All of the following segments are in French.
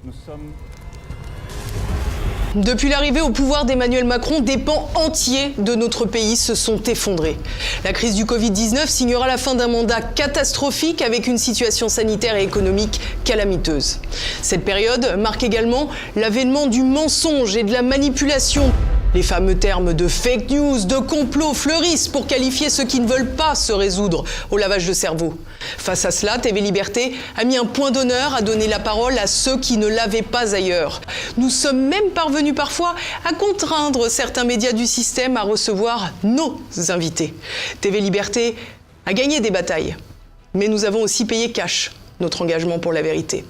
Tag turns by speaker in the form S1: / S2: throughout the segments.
S1: Nous sommes...
S2: Depuis l'arrivée au pouvoir d'Emmanuel Macron, des pans entiers de notre pays se sont effondrés. La crise du Covid-19 signera la fin d'un mandat catastrophique avec une situation sanitaire et économique calamiteuse. Cette période marque également l'avènement du mensonge et de la manipulation. Les fameux termes de fake news, de complot fleurissent pour qualifier ceux qui ne veulent pas se résoudre au lavage de cerveau. Face à cela, TV Liberté a mis un point d'honneur à donner la parole à ceux qui ne l'avaient pas ailleurs. Nous sommes même parvenus parfois à contraindre certains médias du système à recevoir nos invités. TV Liberté a gagné des batailles, mais nous avons aussi payé cash notre engagement pour la vérité.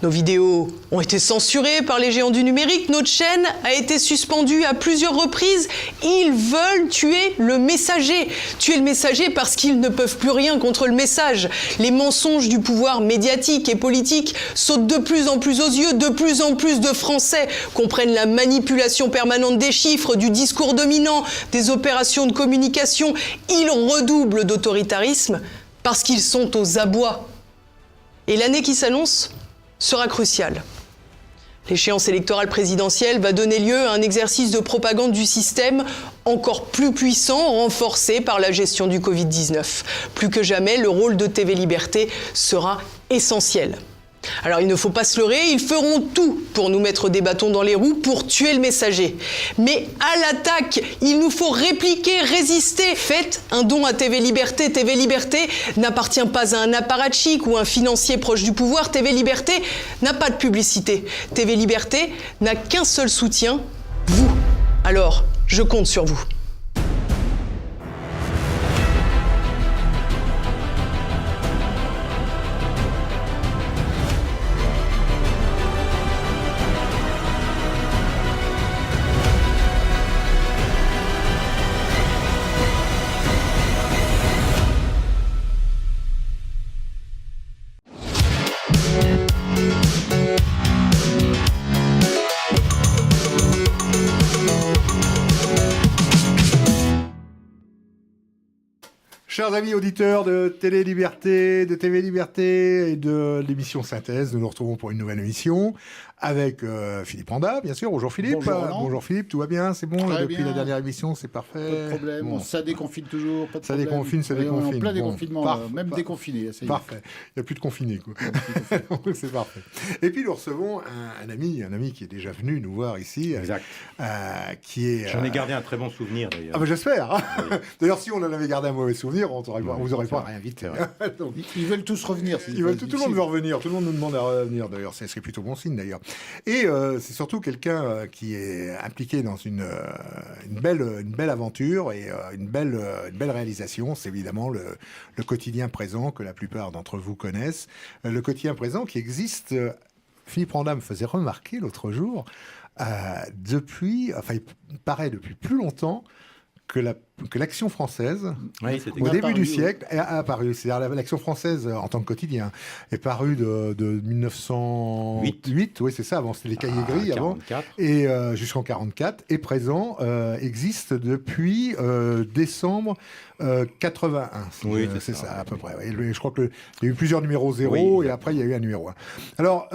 S2: Nos vidéos ont été censurées par les géants du numérique, notre chaîne a été suspendue à plusieurs reprises. Ils veulent tuer le messager. Tuer le messager parce qu'ils ne peuvent plus rien contre le message. Les mensonges du pouvoir médiatique et politique sautent de plus en plus aux yeux. De plus en plus de Français comprennent la manipulation permanente des chiffres, du discours dominant, des opérations de communication. Ils redoublent d'autoritarisme parce qu'ils sont aux abois. Et l'année qui s'annonce sera crucial. L'échéance électorale présidentielle va donner lieu à un exercice de propagande du système encore plus puissant, renforcé par la gestion du Covid-19. Plus que jamais, le rôle de TV Liberté sera essentiel. Alors il ne faut pas se leurrer, ils feront tout pour nous mettre des bâtons dans les roues, pour tuer le messager. Mais à l'attaque, il nous faut répliquer, résister. Faites un don à TV Liberté. TV Liberté n'appartient pas à un apparatchik ou un financier proche du pouvoir. TV Liberté n'a pas de publicité. TV Liberté n'a qu'un seul soutien, vous. Alors, je compte sur vous.
S3: Chers amis auditeurs de Télé Liberté, de TV Liberté et de l'émission Synthèse, nous nous retrouvons pour une nouvelle émission avec Philippe Randa, bien sûr. Bonjour Philippe. Bonjour Philippe, tout va bien, c'est bon là, depuis la dernière émission, c'est parfait.
S4: Pas de problème,
S3: bon.
S4: Ça déconfine toujours, pas de
S3: ça
S4: problème.
S3: Déconfine, ça déconfine.
S4: On est en plein déconfinement, même déconfiné.
S3: Parfait, il n'y a plus de confinés, quoi. C'est parfait. Et puis nous recevons un ami qui est déjà venu nous voir ici.
S1: Exact.
S3: Qui est.
S1: J'en ai gardé un très bon souvenir d'ailleurs.
S3: Ah ben j'espère.
S1: Oui.
S3: D'ailleurs, si on en avait gardé un mauvais souvenir, on vous aurait pas réinvité.
S4: Donc, ils veulent tous revenir.
S3: Tout le monde veut revenir. Tout le monde nous demande à revenir. D'ailleurs, ce serait plutôt bon signe d'ailleurs. Et c'est surtout quelqu'un qui est impliqué dans une belle aventure et une belle réalisation. C'est évidemment le quotidien présent que la plupart d'entre vous connaissent. Le quotidien présent qui existe. Philippe Randa me faisait remarquer l'autre jour, il paraît depuis plus longtemps que l'Action française,
S1: oui,
S3: au début du siècle, a apparu. C'est-à-dire l'Action française en tant que quotidien est parue de 1908, oui c'est ça, avant c'était les Cahiers Gris,
S1: 44.
S3: Avant, et jusqu'en 44, et présent, existe depuis décembre 81.
S1: Oui,
S3: c'est ça à peu près. Ouais. Je crois qu'il y a eu plusieurs numéros 0, et après il y a eu un numéro 1. Alors,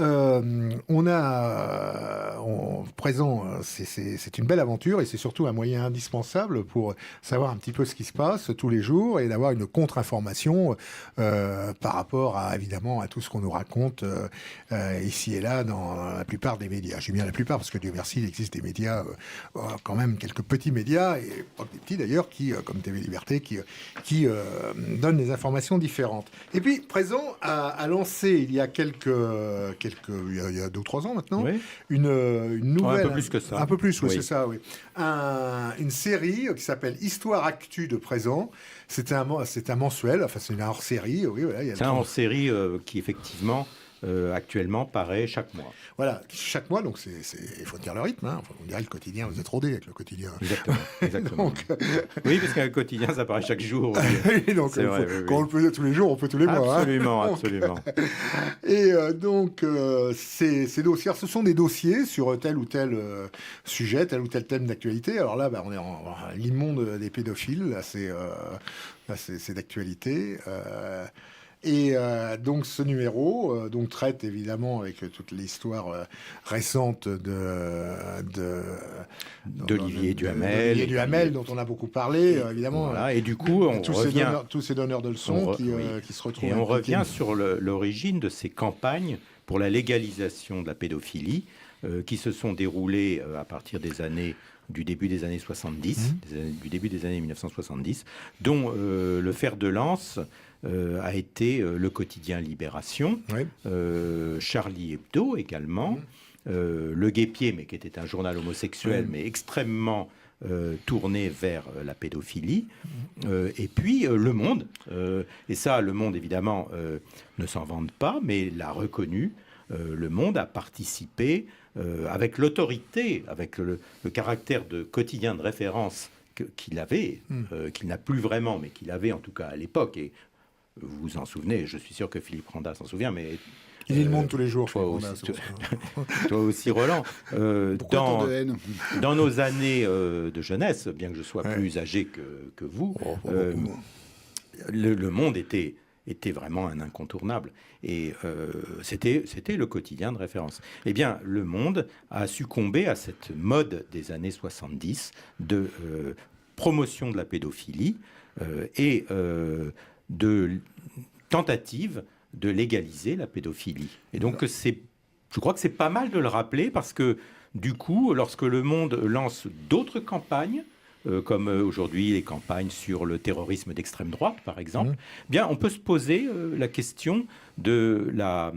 S3: présent, c'est une belle aventure, et c'est surtout un moyen indispensable pour savoir un petit peu ce qui se passe tous les jours et d'avoir une contre-information par rapport évidemment à tout ce qu'on nous raconte ici et là dans la plupart des médias. Je dis bien la plupart parce que Dieu merci, il existe des médias, quand même quelques petits médias, et pas des petits d'ailleurs, comme TV Liberté, qui donnent des informations différentes. Et puis, Présent a lancé il y a il y a 2 ou 3 ans maintenant,
S1: oui.
S3: une nouvelle...
S1: un peu plus que ça.
S3: Un peu plus, oui.
S1: Oui.
S3: C'est ça, oui. Une série qui s'appelle Histoire Actu de Présent. C'est un mensuel, enfin c'est une hors-série. Oui, voilà,
S1: c'est un hors-série qui effectivement actuellement paraît chaque mois.
S3: Voilà, chaque mois, donc il faut tenir le rythme. Hein. On dirait le quotidien, vous êtes rodé avec le quotidien.
S1: Exactement. Donc, oui, parce qu'un quotidien, ça paraît chaque jour.
S3: Donc, vrai, quand on le peut tous les jours, on peut tous les mois.
S1: Absolument.
S3: Et donc, ces dossiers, ce sont des dossiers sur tel ou tel sujet, tel ou tel thème d'actualité. Alors là, on est en l'immonde des pédophiles. Là, c'est d'actualité. Et donc ce numéro donc traite évidemment avec toute l'histoire récente
S1: d'Olivier Duhamel,
S3: dont on a beaucoup parlé, évidemment.
S1: Voilà, et du coup,
S3: tous ces donneurs de leçons qui se retrouvent.
S1: Et on revient sur l'origine de ces campagnes pour la légalisation de la pédophilie qui se sont déroulées à partir du début des années 70, du début des années 1970, dont le fer de lance a été le quotidien Libération, Charlie Hebdo également, Le Guêpier, mais qui était un journal homosexuel, mais extrêmement tourné vers la pédophilie, et puis Le Monde. Et ça, Le Monde, évidemment, ne s'en vante pas, mais l'a reconnu. Le Monde a participé avec l'autorité, avec le caractère de quotidien de référence qu'il avait, qu'il n'a plus vraiment, mais qu'il avait en tout cas à l'époque. Et vous vous en souvenez, je suis sûr que Philippe Randa s'en souvient, mais...
S3: Il lit Le Monde tous les jours.
S1: Toi aussi, Roland. Dans nos années de jeunesse, bien que je sois plus âgé que vous, le Monde était vraiment un incontournable. Et c'était le quotidien de référence. Eh bien, Le Monde a succombé à cette mode des années 70 de promotion de la pédophilie et de tentative de légaliser la pédophilie. Et donc, je crois que c'est pas mal de le rappeler parce que, du coup, lorsque Le Monde lance d'autres campagnes, comme aujourd'hui les campagnes sur le terrorisme d'extrême droite, par exemple, bien, on peut se poser la question de la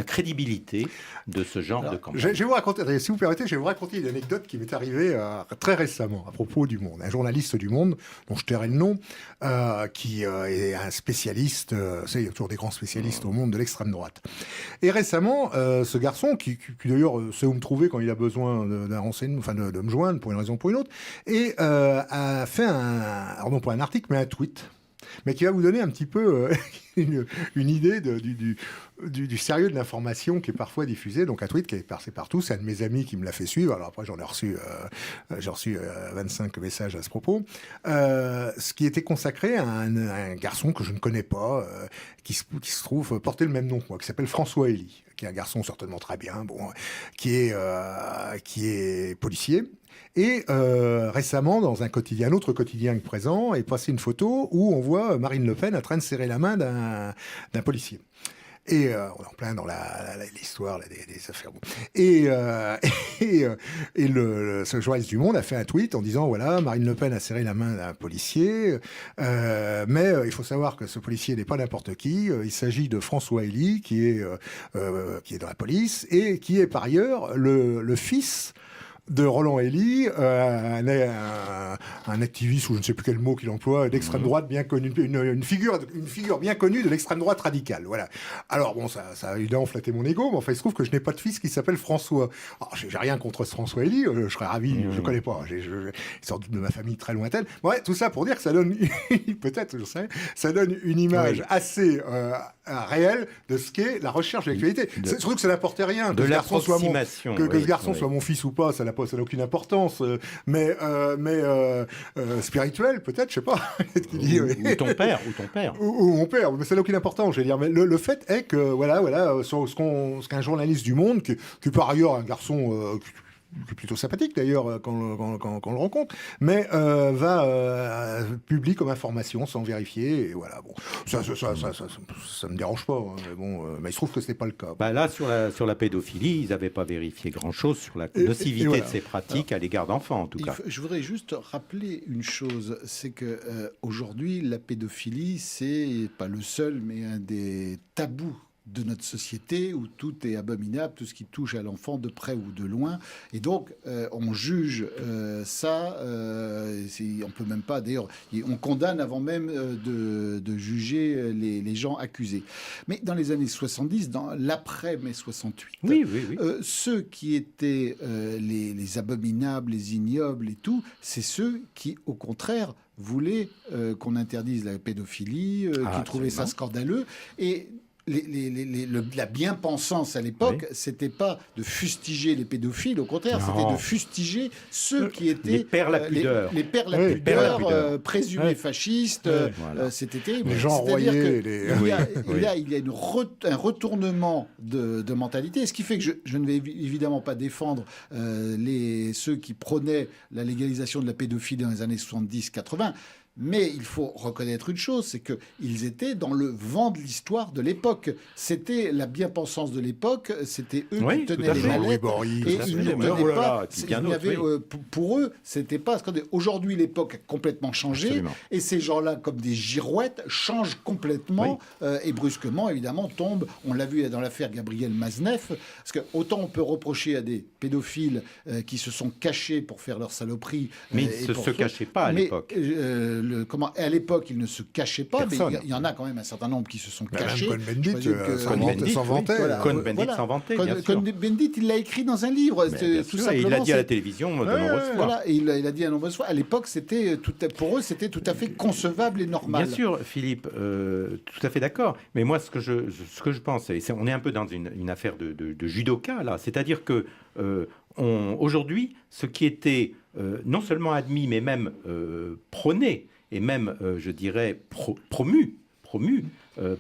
S1: crédibilité de ce genre de campagne.
S3: Je vais vous raconter, si vous permettez, je vais vous raconter une anecdote qui m'est arrivée très récemment à propos du Monde. Un journaliste du Monde, dont je tairai le nom, qui est un spécialiste, il y a toujours des grands spécialistes au monde de l'extrême droite. Et récemment, ce garçon, qui d'ailleurs sait où me trouver quand il a besoin d'un renseignement, enfin de me joindre pour une raison ou pour une autre, et a fait alors non pas un article, mais un tweet, mais qui va vous donner un petit peu une idée du sérieux de l'information qui est parfois diffusée. Donc un tweet qui est passé partout, c'est un de mes amis qui me l'a fait suivre. Alors après j'en ai reçu, 25 messages à ce propos. Ce qui était consacré à un garçon que je ne connais pas, qui se trouve porter le même nom que moi, qui s'appelle François Elie, qui est un garçon certainement très bien, qui est policier. Et récemment, dans un autre quotidien que présent, est passée une photo où on voit Marine Le Pen en train de serrer la main d'un policier. Et on est en plein dans l'histoire des affaires. Ce journaliste du Monde a fait un tweet en disant voilà, Marine Le Pen a serré la main d'un policier, mais il faut savoir que ce policier n'est pas n'importe qui. Il s'agit de François Elie, qui est dans la police et qui est par ailleurs le fils de Roland Elie, un activiste, ou je ne sais plus quel mot qu'il emploie, d'extrême droite bien connu, une figure bien connue de l'extrême droite radicale. Voilà. Alors bon, ça a évidemment flatté mon ego, mais enfin il se trouve que je n'ai pas de fils qui s'appelle François. Alors j'ai rien contre ce François Elie, je serais ravi, je connais pas, il sort de ma famille très lointaine. Ouais, tout ça pour dire que ça donne, peut-être, je sais, ça donne une image assez réelle de ce qu'est la recherche de l'actualité. C'est surtout que ça n'apportait rien
S1: de l'approximation.
S3: Que ce garçon soit mon fils ou pas, ça n'a aucune importance, mais spirituelle peut-être, je sais pas.
S1: ou ton père.
S3: Ou mon père, mais ça n'a aucune importance, je veux dire. Mais le fait est que voilà, ce qu'un journaliste du Monde, qui par ailleurs un garçon qui est plutôt sympathique d'ailleurs quand on le rencontre, mais publie comme information sans vérifier, et voilà. Bon, ça me dérange pas, hein, mais bon, mais il se trouve que ce n'est pas le cas.
S1: Bah là, sur la pédophilie, ils n'avaient pas vérifié grand-chose sur la nocivité de ces pratiques à l'égard d'enfants, en tout cas.
S4: Je voudrais juste rappeler une chose, c'est que aujourd'hui, la pédophilie, c'est pas le seul, mais un des tabous de notre société où tout est abominable, tout ce qui touche à l'enfant de près ou de loin. Et donc, on juge ça, on peut même pas, d'ailleurs, on condamne avant même de juger les gens accusés. Mais dans les années 70, dans l'après-mai 68, ceux qui étaient les abominables, les ignobles et tout, c'est ceux qui, au contraire, voulaient qu'on interdise la pédophilie, qui trouvaient ça scandaleux. Et la bien-pensance à l'époque, c'était pas de fustiger les pédophiles, au contraire, c'était de fustiger ceux qui étaient
S1: les pères la pudeur,
S4: les pères la pudeur, présumés fascistes. C'était terrible.
S3: Les gens enroyés.
S4: Il y a un retournement de mentalité, ce qui fait que je ne vais évidemment pas défendre ceux qui prônaient la légalisation de la pédophilie dans les années 70-80. Mais il faut reconnaître une chose, c'est qu'ils étaient dans le vent de l'histoire de l'époque. C'était la bien-pensance de l'époque, c'était eux qui tenaient les manettes. Et ils ne tenaient pas... Pour eux, c'était pas... Aujourd'hui, l'époque a complètement changé. Absolument. Et ces gens-là, comme des girouettes, changent complètement et brusquement, évidemment, tombent. On l'a vu dans l'affaire Gabriel Maznev. Parce que autant on peut reprocher à des pédophiles qui se sont cachés pour faire leur saloperie.
S1: Mais ils ne se cachaient pas à l'époque.
S4: À l'époque, ils ne se cachaient pas, mais il y en a quand même un certain nombre qui se sont cachés.
S3: Cohn-Bendit s'en vantait.
S1: Cohn-Bendit s'en vantait, bien sûr.
S4: Cohn-Bendit, il l'a écrit dans un livre.
S1: Tout simplement, il l'a dit à la télévision de nombreuses fois.
S4: Voilà, et il a dit à nombreuses fois. À l'époque, pour eux, c'était tout à fait concevable et normal.
S1: Bien sûr, Philippe, tout à fait d'accord. Mais moi, ce que je pense, on est un peu dans une affaire de judoka, là. C'est-à-dire que aujourd'hui, ce qui était non seulement admis, mais même prôné, et même, je dirais, promu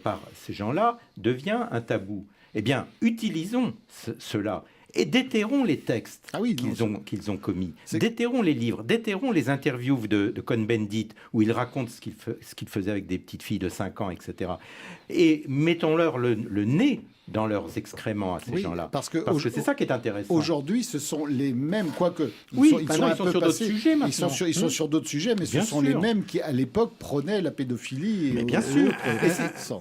S1: par ces gens-là, devient un tabou. Eh bien, utilisons cela et déterrons les textes qu'ils ont commis. Déterrons les livres, déterrons les interviews de Cohn-Bendit, où il raconte ce qu'il faisait avec des petites filles de 5 ans, etc. Et mettons-leur le nez dans leurs excréments à ces gens-là. Parce que c'est ça qui est intéressant.
S4: Aujourd'hui, ce sont les mêmes, quoique...
S1: Ils sont sur d'autres sujets maintenant.
S4: Ils sont sur d'autres sujets, mais ce sont les mêmes qui, à l'époque, prônaient la pédophilie.
S1: Mais bien sûr.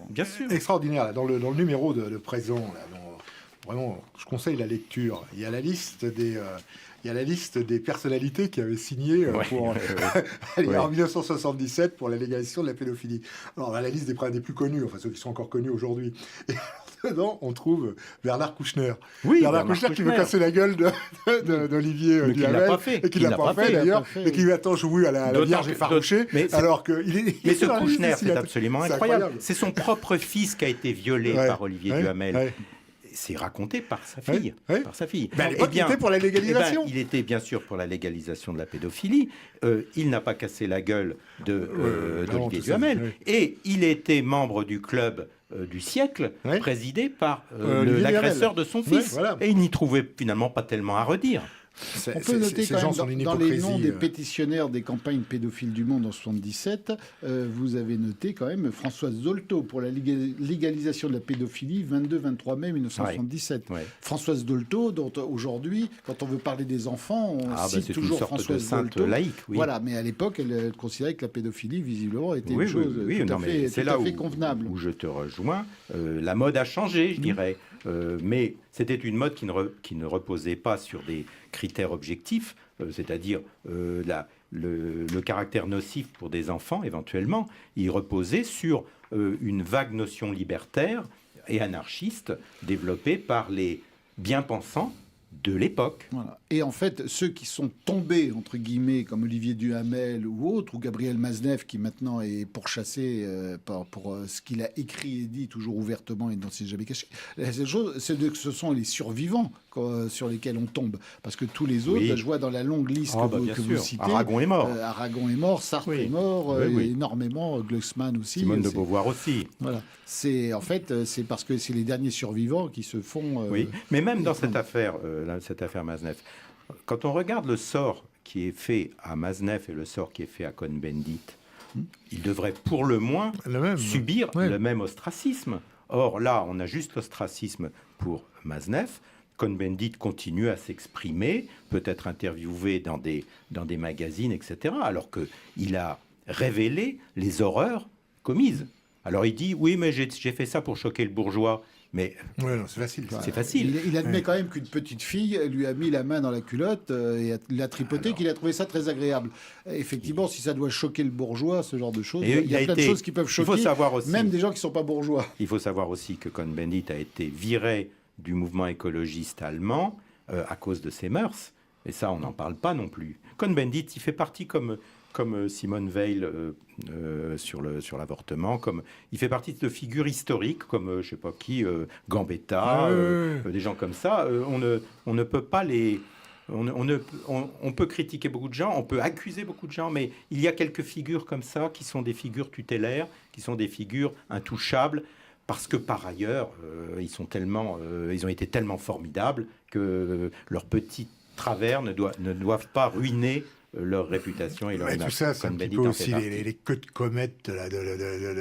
S3: Bien sûr. Extraordinaire. Dans le numéro de présent, là, vraiment, je conseille la lecture. Il y a la liste des personnalités qui avaient signé en 1977 pour la légalisation de la pédophilie. Alors, on a la liste des plus connus, enfin ceux qui sont encore connus aujourd'hui. Et dedans, on trouve Bernard Kouchner. Bernard Kouchner qui veut casser la gueule d'Olivier Duhamel, et qui ne l'a pas fait d'ailleurs, et qui lui attend jouer à la Vierge effarouchée, alors qu'il est...
S1: Mais ce Kouchner, c'est absolument incroyable. C'est son propre fils qui a été violé par Olivier Duhamel. C'est raconté par sa fille.
S3: Il était pour la légalisation.
S1: Il était bien sûr pour la légalisation de la pédophilie. Il n'a pas cassé la gueule d'Olivier Duhamel. Et il était membre du club du siècle, présidé par l'agresseur de son fils. Et il n'y trouvait finalement pas tellement à redire.
S4: On peut noter quand même dans les noms des pétitionnaires des campagnes pédophiles du monde en 77, vous avez noté quand même Françoise Dolto pour la légalisation de la pédophilie 22-23 mai 1977. Françoise Dolto, dont aujourd'hui, quand on veut parler des enfants, on cite toujours Françoise Dolto.
S1: Laïque,
S4: Voilà, mais à l'époque, elle considérait que la pédophilie, visiblement, était une chose tout à fait convenable.
S1: Où je te rejoins. La mode a changé, je dirais. Mais c'était une mode qui ne reposait pas sur des critères objectifs, c'est-à-dire le caractère nocif pour des enfants, éventuellement. Il reposait sur une vague notion libertaire et anarchiste développée par les bien-pensants de l'époque.
S4: Voilà. Et en fait, ceux qui sont tombés, entre guillemets, comme Olivier Duhamel ou autre, ou Gabriel Maznev, qui maintenant est pourchassé pour ce qu'il a écrit et dit, toujours ouvertement et dont il s'est jamais caché, la seule chose, c'est que ce sont les survivants sur lesquels on tombe. Parce que tous les autres, je vois dans la longue liste que vous citez...
S1: Aragon est mort.
S4: Aragon est mort, Sartre est mort, énormément, Glucksmann aussi.
S1: Simone de Beauvoir aussi.
S4: Voilà. En fait, c'est parce que c'est les derniers survivants qui se font...
S1: oui, mais même dans cette affaire Maznev, quand on regarde le sort qui est fait à Maznev et le sort qui est fait à Cohn-Bendit, il devrait pour le moins subir le même ostracisme. Or là, on a juste l'ostracisme pour Maznev. Cohn-Bendit continue à s'exprimer, peut être interviewé dans des magazines, etc., alors qu'il a révélé les horreurs commises. Alors il dit, oui, mais j'ai fait ça pour choquer le bourgeois. Mais
S3: c'est facile.
S1: C'est facile.
S4: Il admet quand même qu'une petite fille lui a mis la main dans la culotte et l'a tripoté, qu'il a trouvé ça très agréable. Effectivement, si ça doit choquer le bourgeois, ce genre de choses, il y a plein de choses qui peuvent choquer,
S1: il faut savoir aussi,
S4: même des gens qui ne sont pas bourgeois.
S1: Il faut savoir aussi que Cohn-Bendit a été viré du mouvement écologiste allemand à cause de ses mœurs. Et ça, on n'en parle pas non plus. Cohn-Bendit, il fait partie comme comme Simone Veil sur l'avortement, comme il fait partie de figures historiques comme je sais pas qui, Gambetta, des gens comme ça. On ne peut pas les on peut critiquer beaucoup de gens, on peut accuser beaucoup de gens, mais il y a quelques figures comme ça qui sont des figures tutélaires, qui sont des figures intouchables, parce que par ailleurs, ils ont été tellement formidables que leurs petits travers ne doivent pas ruiner leur réputation et leur image.
S3: Tout ça, c'est un petit peu aussi les queues de comète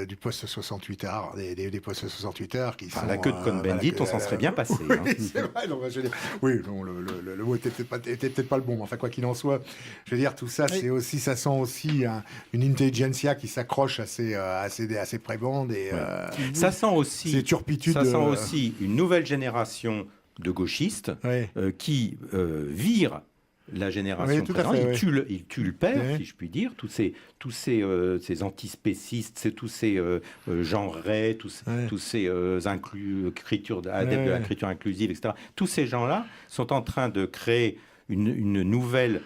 S3: du poste 68 heures, des postes 68 heures qui sont...
S1: La queue de Cohn-Bendit, on s'en serait bien passé.
S3: Oui, c'est vrai. Non, je veux dire, le mot était peut-être pas le bon, mais enfin, quoi qu'il en soit, je veux dire, tout ça, ça sent aussi une intelligentsia qui s'accroche à ses prébendes et
S1: ça sent aussi
S3: ces turpitudes.
S1: Ça sent aussi une nouvelle génération de gauchistes qui virent la génération présente. Il tue le père, si je puis dire. Tous ces antispécistes, tous ces genrés, tous ces adeptes de la l'écriture inclusive, etc. Tous ces gens-là sont en train de créer une nouvelle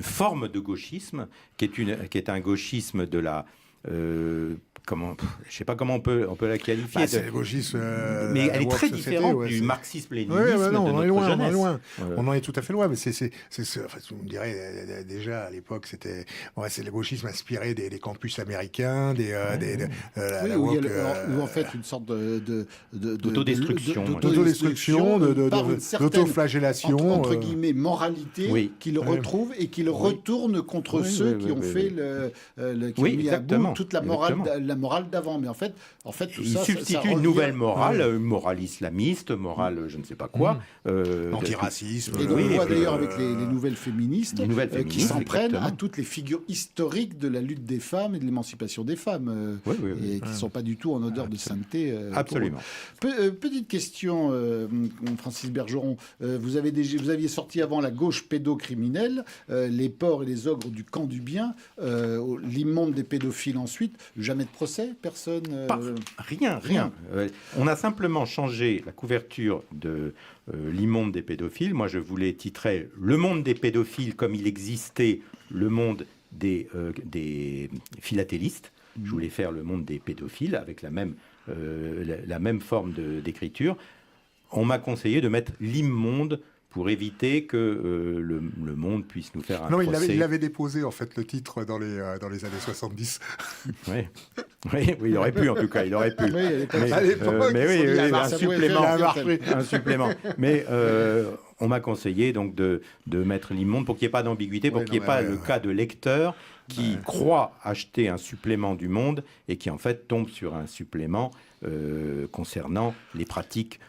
S1: forme de gauchisme, qui est un gauchisme de la... je ne sais pas comment on peut la qualifier.
S3: C'est le gauchisme,
S1: mais elle est très différente du marxisme-léninisme de notre jeunesse.
S3: On en est tout à fait loin, mais on dirait déjà à l'époque, c'est le gauchisme inspiré des campus américains,
S4: où en fait une sorte
S1: d'autodestruction,
S3: d'autoflagellation,
S4: entre guillemets moralité, qu'il retrouve et qu'il retourne contre ceux qui ont fait qui ont mis à bout toute la morale d'avant. Mais en fait tout
S1: il
S4: ça,
S1: substitue une nouvelle morale, morale islamiste, morale je ne sais pas quoi,
S3: antiracisme.
S4: Et donc on voit d'ailleurs avec les nouvelles féministes qui s'en prennent à toutes les figures historiques de la lutte des femmes et de l'émancipation des femmes, et qui ne sont pas du tout en odeur de sainteté.
S1: Absolument.
S4: Petite question, Francis Bergeron, vous aviez sorti avant La gauche pédocriminelle, les porcs et les ogres du camp du bien, l'immonde des pédophiles ensuite. Jamais de procès, personne.
S1: Rien. On a simplement changé la couverture de l'immonde des pédophiles. Moi, je voulais titrer Le monde des pédophiles comme il existait, le monde des philatélistes. Je voulais faire le monde des pédophiles avec la même forme d'écriture. On m'a conseillé de mettre l'immonde pour éviter que le monde puisse nous faire un procès.
S3: Non, il avait déposé en fait le titre dans les années 70.
S1: Oui, il aurait pu en tout cas, il aurait pu. Un supplément. Mais on m'a conseillé donc de mettre l'immonde pour qu'il n'y ait pas d'ambiguïté, pour qu'il n'y ait pas le cas de lecteur qui croit acheter un supplément du Monde et qui en fait tombe sur un supplément concernant les pratiques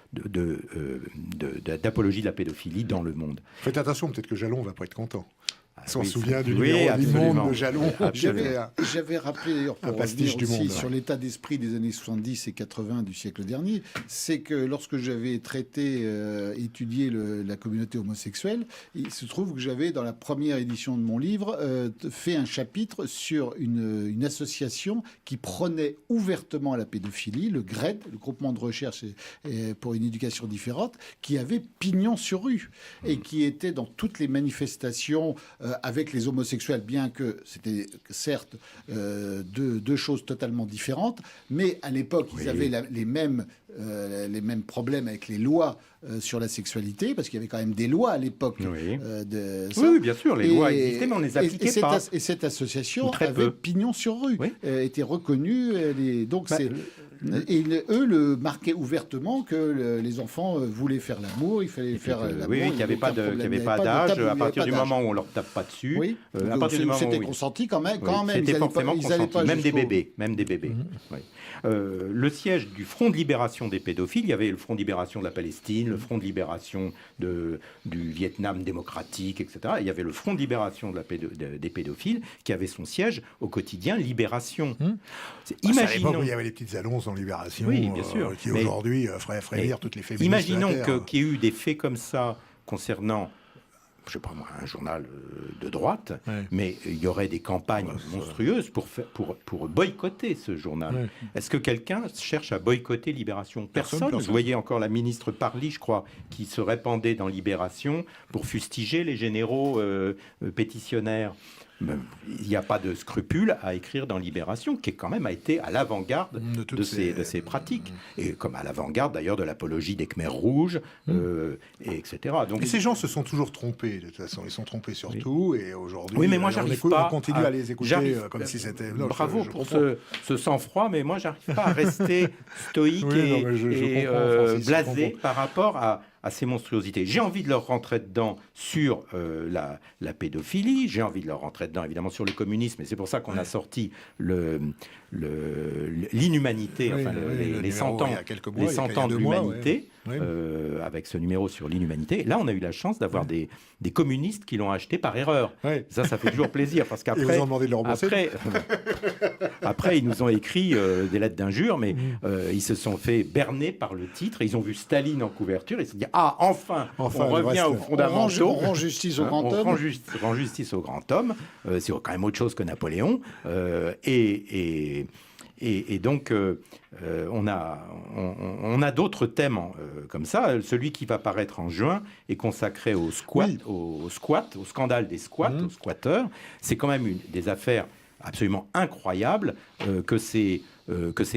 S1: d'apologie de la pédophilie dans le Monde.
S3: Faites attention, peut-être que Jalon va pas être content. On se souvient du numéro d'immonde de Jalon.
S4: J'avais rappelé d'ailleurs pour revenir aussi sur l'état d'esprit des années 70 et 80 du siècle dernier, c'est que lorsque j'avais étudié la communauté homosexuelle, il se trouve que j'avais dans la première édition de mon livre fait un chapitre sur une association qui prenait ouvertement la pédophilie, le GRED, le groupement de recherche pour une éducation différente, qui avait pignon sur rue et qui était dans toutes les manifestations avec les homosexuels, bien que c'était certes deux choses totalement différentes, mais à l'époque, ils avaient les mêmes problèmes avec les lois sur la sexualité, parce qu'il y avait quand même des lois à l'époque de ça.
S1: Oui, bien sûr, les lois existaient, mais on ne les appliquait pas.
S4: Et cette association avait pignon sur rue, était reconnue, donc eux le marquaient ouvertement que les enfants voulaient faire l'amour, il fallait faire l'amour.
S1: Oui, qu'il n'y avait pas d'âge, à partir du moment où on ne leur tape pas dessus.
S4: Oui,
S1: à partir du moment
S4: c'était consenti quand même.
S1: C'était forcément consenti, même des bébés. Le siège du Front de libération des pédophiles, il y avait le Front de libération de la Palestine, le Front de libération du Vietnam démocratique, etc. Il y avait le Front de libération des pédophiles qui avait son siège au quotidien Libération.
S3: Imaginons, il y avait les petites annonces en Libération,
S1: oui, bien sûr,
S3: qui aujourd'hui feraient lire toutes les féministes.
S1: Imaginons qu'il y ait eu des faits comme ça concernant, je sais pas moi, un journal de droite, mais il y aurait des campagnes monstrueuses pour boycotter ce journal. Est-ce que quelqu'un cherche à boycotter Libération ? Personne. Je voyais encore la ministre Parly, je crois, qui se répandait dans Libération pour fustiger les généraux pétitionnaires. il n'y a pas de scrupule à écrire dans Libération, qui quand même a été à l'avant-garde de ces pratiques, et comme à l'avant-garde d'ailleurs de l'apologie des Khmers rouges, etc.
S3: Donc, et ces gens se sont toujours trompés, de toute façon, ils sont trompés sur tout, et aujourd'hui,
S1: mais moi, on
S3: continue à les écouter comme si c'était... Non,
S1: bravo pour ce sang-froid, mais moi, j'arrive pas à rester stoïque et blasé par rapport à ces monstruosités. J'ai envie de leur rentrer dedans sur la pédophilie, j'ai envie de leur rentrer dedans évidemment sur le communisme, et c'est pour ça qu'on a sorti l'inhumanité, les 100 ans de l'humanité, avec ce numéro sur l'inhumanité. Là, on a eu la chance d'avoir des communistes qui l'ont acheté par erreur. Ça fait toujours plaisir, parce qu'après...
S3: Et vous en demandez de le rembourser.
S1: Après, ils nous ont écrit des lettres d'injures, mais ils se sont fait berner par le titre, et ils ont vu Staline en couverture, et ils se sont dit « Ah, enfin on revient aux fondamentaux.
S4: On rend justice au grand homme.
S1: On rend justice au grand homme. C'est quand même autre chose que Napoléon. Et donc, on a d'autres thèmes comme ça. Celui qui va paraître en juin est consacré au squat, au scandale des squats, aux squatteurs. C'est quand même des affaires absolument incroyables que ces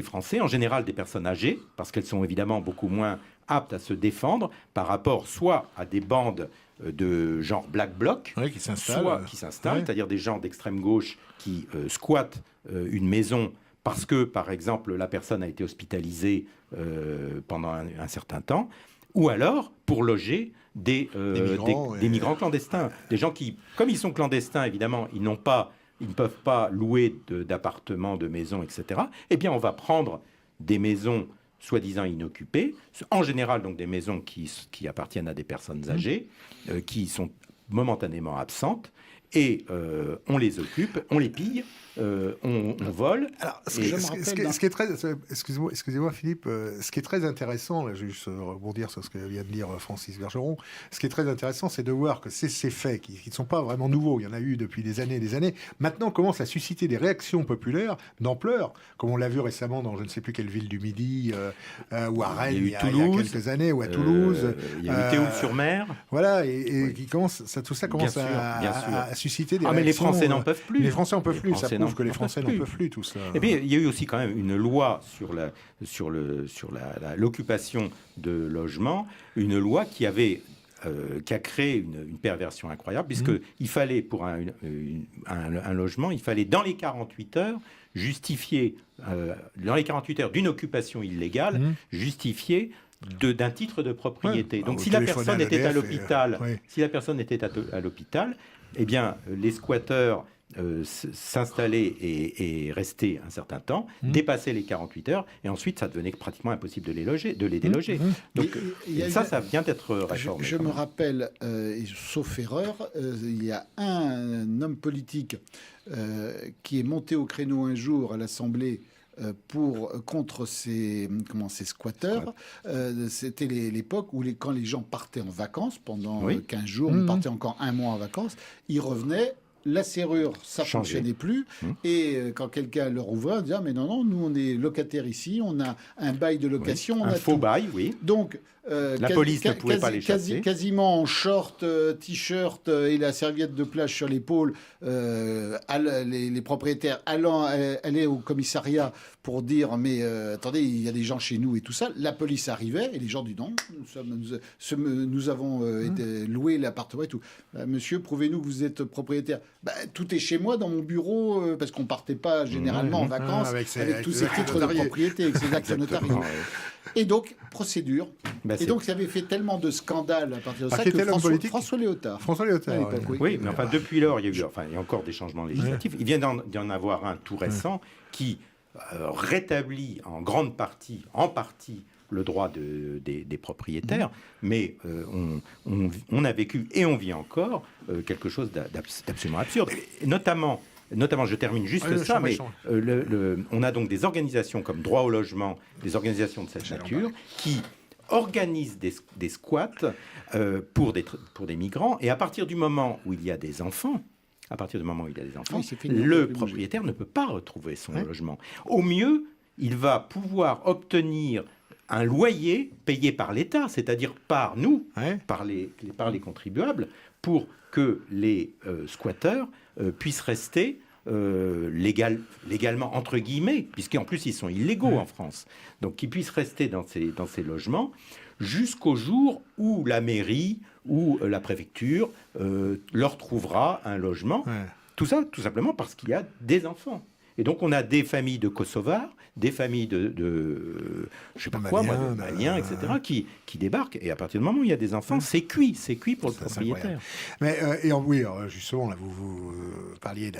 S1: Français, en général des personnes âgées, parce qu'elles sont évidemment beaucoup moins aptes à se défendre par rapport soit à des bandes de genre Black Bloc,
S3: qui s'installent,
S1: c'est-à-dire des gens d'extrême gauche qui squattent une maison parce que, par exemple, la personne a été hospitalisée pendant un certain temps, ou alors pour loger des migrants clandestins. Des gens qui, comme ils sont clandestins, évidemment, ils ne peuvent pas louer d'appartements, de maisons, etc. Eh bien, on va prendre des maisons soi-disant inoccupées, en général donc des maisons qui appartiennent à des personnes âgées, qui sont momentanément absentes, et on les occupe, on les pille, on vole.
S3: Alors, ce qui est très, excusez-moi Philippe, ce qui est très intéressant, là, je vais juste rebondir sur ce que vient de dire Francis Bergeron, ce qui est très intéressant, c'est de voir que ces faits, qui ne sont pas vraiment nouveaux, il y en a eu depuis des années et des années, maintenant commencent à susciter des réactions populaires d'ampleur, comme on l'a vu récemment dans je ne sais plus quelle ville du Midi, ou à Rennes, il y a quelques années, ou à Toulouse.
S1: Il y a eu Théoul-sur-Mer.
S3: Voilà, et qui commence, tout ça commence à susciter des réactions.
S1: Mais les Français n'en peuvent plus.
S3: Les Français n'en peuvent plus, ça prouve que les Français n'en peuvent plus, tout ça.
S1: Et puis, il y a eu aussi quand même une loi sur l'occupation de logements, une loi qui a créé une perversion incroyable, puisqu'il fallait, pour un logement, il fallait, dans les 48 heures, justifier, dans les 48 heures d'une occupation illégale, justifier d'un titre de propriété. Donc, si la personne était à l'hôpital, eh bien, les squatteurs s'installer et rester un certain temps, dépasser les 48 heures, et ensuite ça devenait pratiquement impossible de les déloger. Donc ça vient d'être réformé.
S4: Je me rappelle, sauf erreur, il y a un homme politique qui est monté au créneau un jour à l'Assemblée contre ces squatteurs. C'était l'époque où quand les gens partaient en vacances pendant 15 jours, on partait encore un mois en vacances, ils revenaient. La serrure, ça ne fonctionnait plus. Et quand quelqu'un leur ouvrait, on disait « mais non, nous, on est locataires ici, on a un bail de location.
S1: Oui,
S4: on a
S1: faux
S4: tout.
S1: bail, oui. »
S4: Donc,
S1: la police ne pouvait pas les chasser.
S4: Quasiment en short, t-shirt et la serviette de plage sur l'épaule, les propriétaires allaient au commissariat pour dire « mais attendez, il y a des gens chez nous et tout ça ». La police arrivait et les gens disaient « non, nous avons loué l'appartement et tout. Monsieur, prouvez-nous que vous êtes propriétaire. » Tout est chez moi, dans mon bureau, parce qu'on partait pas généralement en vacances avec tous ces titres de propriété, avec ces actes notariés. Et donc, procédure. Et donc, ça avait fait tellement de scandales à partir de ça que François Léotard.
S1: Oui, mais enfin, depuis lors, il y a encore des changements législatifs. Il vient d'y en avoir un tout récent qui rétablit en partie, le droit des propriétaires, mais on a vécu et on vit encore quelque chose d'absolument absurde. Et notamment, je termine juste mais on a donc des organisations comme Droit au logement, des organisations de cette nature, qui organisent des squats pour des migrants, et à partir du moment où il y a des enfants, le propriétaire ne peut pas retrouver son logement. Au mieux, il va pouvoir obtenir un loyer payé par l'État, c'est-à-dire par nous,
S3: Ouais.
S1: par les contribuables, pour que les squatteurs puissent rester légalement, entre guillemets, puisqu'en plus ils sont illégaux en France, donc qu'ils puissent rester dans ces logements jusqu'au jour où la mairie ou la préfecture leur trouvera un logement.
S3: Ouais.
S1: Tout ça, tout simplement parce qu'il y a des enfants. Et donc on a des familles de Kosovars, des familles de je sais pas quoi, moi, de Maliens, etc., qui débarquent. Et à partir du moment où il y a des enfants, c'est cuit pour le propriétaire.
S3: Mais oui, justement, là, vous parliez,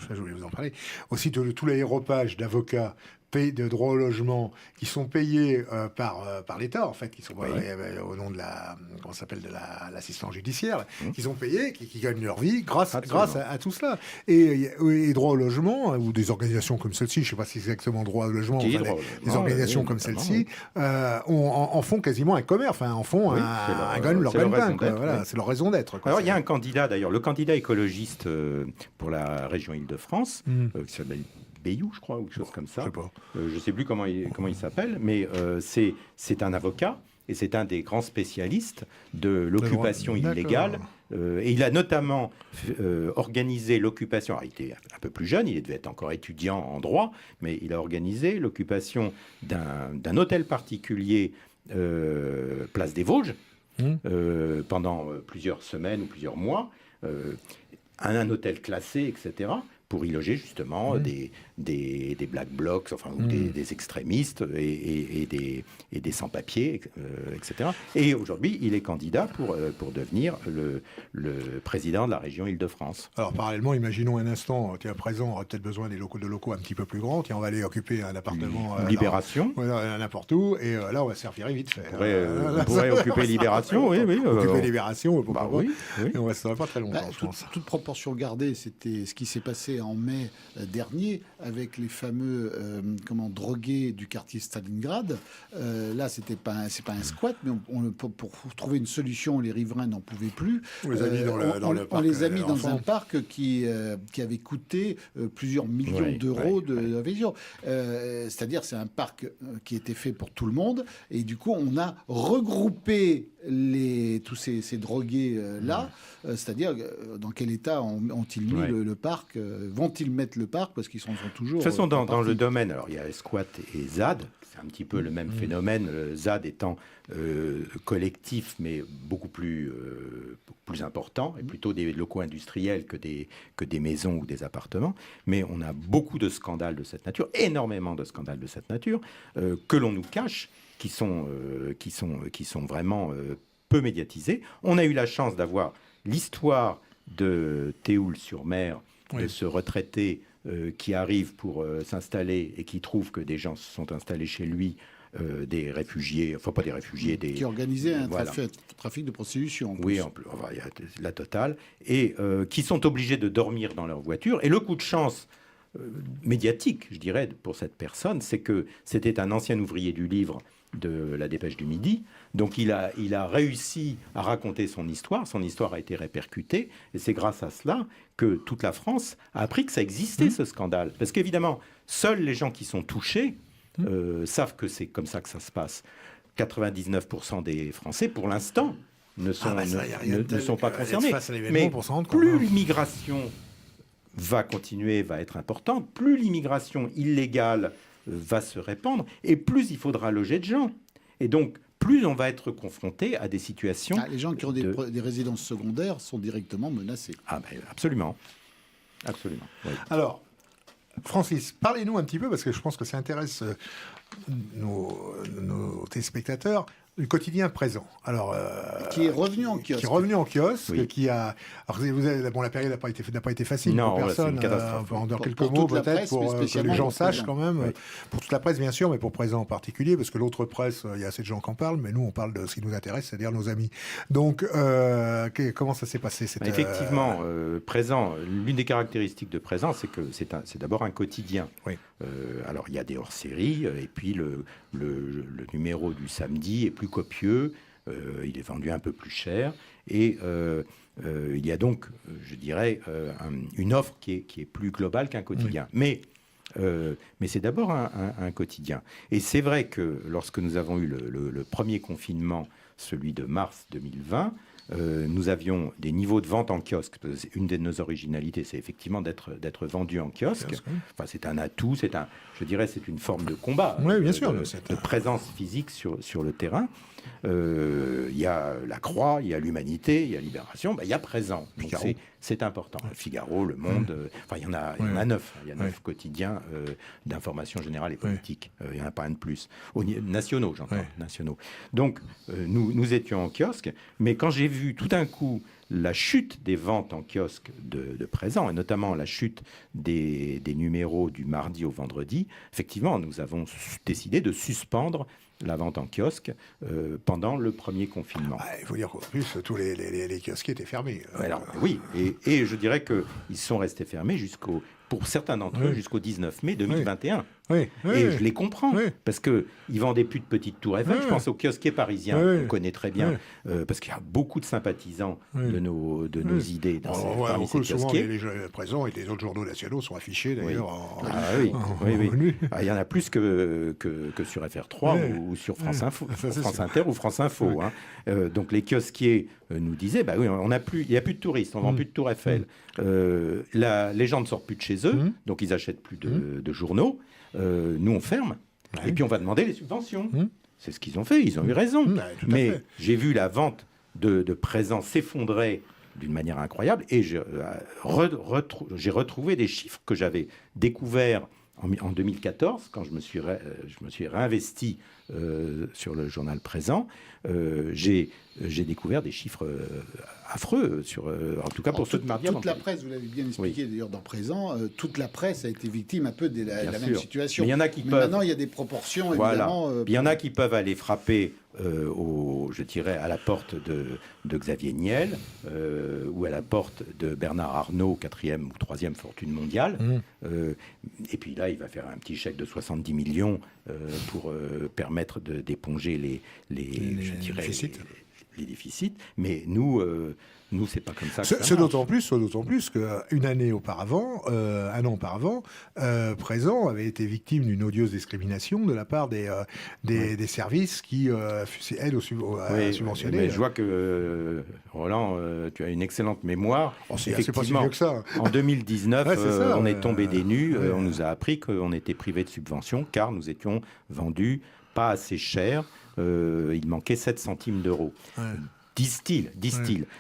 S3: je voulais vous en parler, aussi de tout l'aéropage d'avocats de droit au logement qui sont payés par l'État, en fait, qui sont au nom de l'assistance judiciaire, qui sont payés, qui gagnent leur vie grâce à tout cela. Et droit au logement, ou des organisations comme celle-ci, je ne sais pas si c'est exactement droit au logement, des organisations comme celle-ci, en font quasiment un commerce, en font un gagne-pain. Voilà, c'est leur raison d'être.
S1: Alors, il y a un candidat, d'ailleurs, le candidat écologiste pour la région Île-de-France, qui s'appelle Bayou, je crois, ou quelque chose comme ça. Je ne sais plus comment il s'appelle, mais c'est un avocat et c'est un des grands spécialistes de l'occupation illégale. Et il a notamment organisé l'occupation. Alors, il était un peu plus jeune, il devait être encore étudiant en droit, mais il a organisé l'occupation d'un hôtel particulier place des Vosges pendant plusieurs semaines ou plusieurs mois, un hôtel classé, etc., pour y loger justement des black blocs, ou des extrémistes et des sans-papiers, etc. Et aujourd'hui, il est candidat pour devenir le président de la région Île-de-France.
S3: Alors parallèlement, imaginons un instant, tu es à présent, on aura peut-être besoin de locaux un petit peu plus grands, on va aller occuper un appartement...
S1: Libération.
S3: N'importe où, et là, on va se servir vite fait.
S1: On pourrait occuper Libération, oui.
S3: Occuper Libération,
S1: oui.
S3: Et on ne resterait pas très longtemps, je pense.
S4: Toute proportion gardée, c'était ce qui s'est passé en mai dernier avec les fameux drogués du quartier Stalingrad. Là, c'est pas un squat, mais pour trouver une solution, les riverains n'en pouvaient plus.
S3: On les a mis dans le parc.
S4: On les a mis dans un parc qui avait coûté plusieurs millions d'euros de révision. C'est-à-dire, c'est un parc qui était fait pour tout le monde, et du coup, on a regroupé tous ces drogués là. C'est-à-dire, dans quel état ont-ils mis le parc? Vont-ils mettre le parc? Parce qu'ils sont toujours...
S1: De toute façon, dans le domaine, alors il y a squat et ZAD, c'est un petit peu le même phénomène, le ZAD étant collectif, mais beaucoup plus important, et plutôt des locaux industriels que des maisons ou des appartements. Mais on a beaucoup de scandales de cette nature, énormément de scandales de cette nature, que l'on nous cache, qui sont vraiment peu médiatisés. On a eu la chance d'avoir l'histoire de Théoul-sur-Mer, de ce retraité qui arrive pour s'installer et qui trouve que des gens se sont installés chez lui, des réfugiés, enfin pas des réfugiés,
S4: qui organisaient un trafic de prostitution.
S1: Oui, il y a la totale, et qui sont obligés de dormir dans leur voiture. Et le coup de chance médiatique, je dirais, pour cette personne, c'est que c'était un ancien ouvrier du livre de la Dépêche du Midi. Donc il a réussi à raconter son histoire a été répercutée, et c'est grâce à cela que toute la France a appris que ça existait, ce scandale. Parce qu'évidemment, seuls les gens qui sont touchés savent que c'est comme ça que ça se passe. 99% des Français, pour l'instant, ne sont pas concernés. Mais plus l'immigration va continuer, va être importante, plus l'immigration illégale va se répandre, et plus il faudra loger de gens. Et donc, plus on va être confronté à des situations...
S4: les gens qui ont des résidences secondaires sont directement menacés.
S1: Absolument. Absolument. Oui.
S3: Alors, Francis, parlez-nous un petit peu, parce que je pense que ça intéresse nos téléspectateurs, du quotidien présent. Alors,
S4: qui est revenu en kiosque.
S3: Qui est revenu en kiosque,
S1: oui.
S3: qui a... Alors, la période n'a pas été facile pour personne. En quelques mots, peut-être, pour que les gens sachent quand même. Oui. Pour toute la presse, bien sûr, mais pour Présent en particulier, parce que l'autre presse, il y a assez de gens qui en parlent, mais nous, on parle de ce qui nous intéresse, c'est-à-dire nos amis. Donc, comment ça s'est passé
S1: Effectivement, Présent, l'une des caractéristiques de Présent, c'est que c'est d'abord un quotidien.
S3: Oui.
S1: Alors, il y a des hors-séries, et puis le numéro du samedi est plus copieux, il est vendu un peu plus cher, et il y a donc, je dirais, une offre qui est plus globale qu'un quotidien. Oui. Mais mais c'est d'abord un quotidien. Et c'est vrai que lorsque nous avons eu le premier confinement, celui de mars 2020, nous avions des niveaux de vente en kiosque. Une de nos originalités, c'est effectivement d'être vendu en kiosque. Enfin, c'est un atout, je dirais, c'est une forme de combat,
S3: oui, bien sûr,
S1: de présence physique sur le terrain. Il y a la Croix, il y a l'Humanité, il y a Libération, il y a Présent. Donc c'est important. Le Figaro, Le Monde, il y en a 9. Il y a 9 quotidiens d'information générale et politique. Il n'y en a pas un de plus. Nationaux, j'entends. Nationaux. Donc, nous étions en kiosque, mais quand j'ai vu tout d'un coup la chute des ventes en kiosque de Présent, et notamment la chute des numéros du mardi au vendredi, effectivement, nous avons décidé de suspendre la vente en kiosque pendant le premier confinement.
S3: Il faut dire qu'en plus, tous les kiosques étaient fermés.
S1: Alors, oui, et je dirais qu'ils sont restés fermés pour certains d'entre eux jusqu'au 19 mai 2021. Et je les comprends, parce qu'ils vendaient plus de petites tours Eiffel. Je pense aux kiosquiers parisiens, qu'on connaît très bien, parce qu'il y a beaucoup de sympathisants de nos idées parmi ces kiosquiers.
S3: Les Présents et les autres journaux nationaux sont affichés, d'ailleurs.
S1: Il y en a plus que sur FR3 ou sur France Info, France Inter ou France Info. Donc les kiosquiers nous disaient, il n'y a plus de touristes, on ne vend plus de tour Eiffel. Les gens ne sortent plus de chez eux, donc ils n'achètent plus de journaux. Nous, on ferme, et puis on va demander les subventions. C'est ce qu'ils ont fait, ils ont eu raison. Mais j'ai vu la vente de Présent s'effondrer d'une manière incroyable, et j'ai retrouvé des chiffres que j'avais découverts en 2014, quand je me suis réinvesti sur le journal Présent. J'ai découvert des chiffres affreux, en tout cas pour ceux de mardi.
S4: Toute la presse, vous l'avez bien expliqué d'ailleurs dans Présent, toute la presse a été victime un peu de la même situation.
S1: Mais il y en a qui peuvent...
S4: Maintenant, il y a des proportions, évidemment...
S1: Il y en a qui peuvent aller frapper, je dirais, à la porte de Xavier Niel, ou à la porte de Bernard Arnault, 4e ou 3e fortune mondiale. Et puis là, il va faire un petit chèque de 70 millions pour permettre d'éponger les déficits, mais nous, c'est pas comme ça.
S3: C'est d'autant plus qu'une année auparavant, un an auparavant, Présent avait été victime d'une odieuse discrimination de la part des services qui aident aux subventionnés.
S1: Mais je vois que Roland, tu as une excellente mémoire.
S3: C'est pas si vieux que ça.
S1: En 2019, on est tombé des nues. On nous a appris qu'on était privé de subventions car nous étions vendus pas assez cher. Il manquait 7 centimes d'euros. Disent-ils.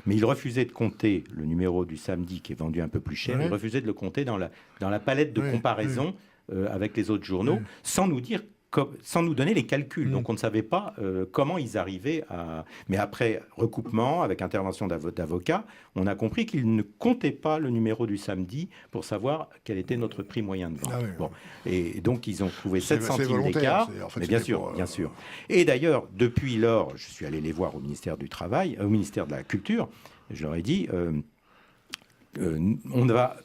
S1: Mais ils refusaient de compter le numéro du samedi qui est vendu un peu plus cher. Ils refusaient de le compter dans la palette de comparaison avec les autres journaux, sans nous donner les calculs. Donc on ne savait pas comment ils arrivaient à... Mais après recoupement, avec intervention d'avocats, on a compris qu'ils ne comptaient pas le numéro du samedi pour savoir quel était notre prix moyen de vente. Et donc ils ont trouvé 7 centimes d'écart. Mais bien sûr. Et d'ailleurs, depuis lors, je suis allé les voir au ministère du Travail, au ministère de la Culture. Je leur ai dit...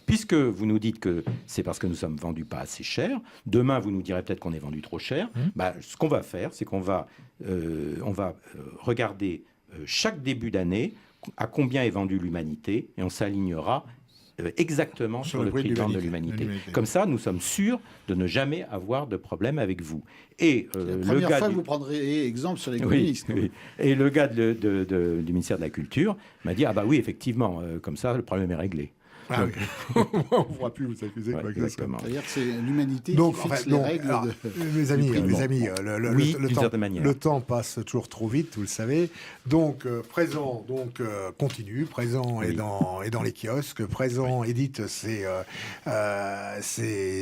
S1: puisque vous nous dites que c'est parce que nous sommes vendus pas assez cher, demain vous nous direz peut-être qu'on est vendu trop cher. Ce qu'on va faire, c'est qu'on va regarder chaque début d'année à combien est vendue l'Humanité, et on s'alignera exactement sur le prix de vente de l'Humanité. Comme ça, nous sommes sûrs de ne jamais avoir de problème avec vous. Et
S4: la première fois, vous prendrez exemple sur les communistes.
S1: Et le gars du ministère de la Culture m'a dit, oui, effectivement, comme ça, le problème est réglé.
S3: On ne pourra plus vous accuser.
S4: C'est-à-dire que c'est l'Humanité qui fixe les règles.
S3: Mes amis, le temps passe toujours trop vite, vous le savez. Donc, Présent continue. Présent est dans les kiosques. Présent édite ses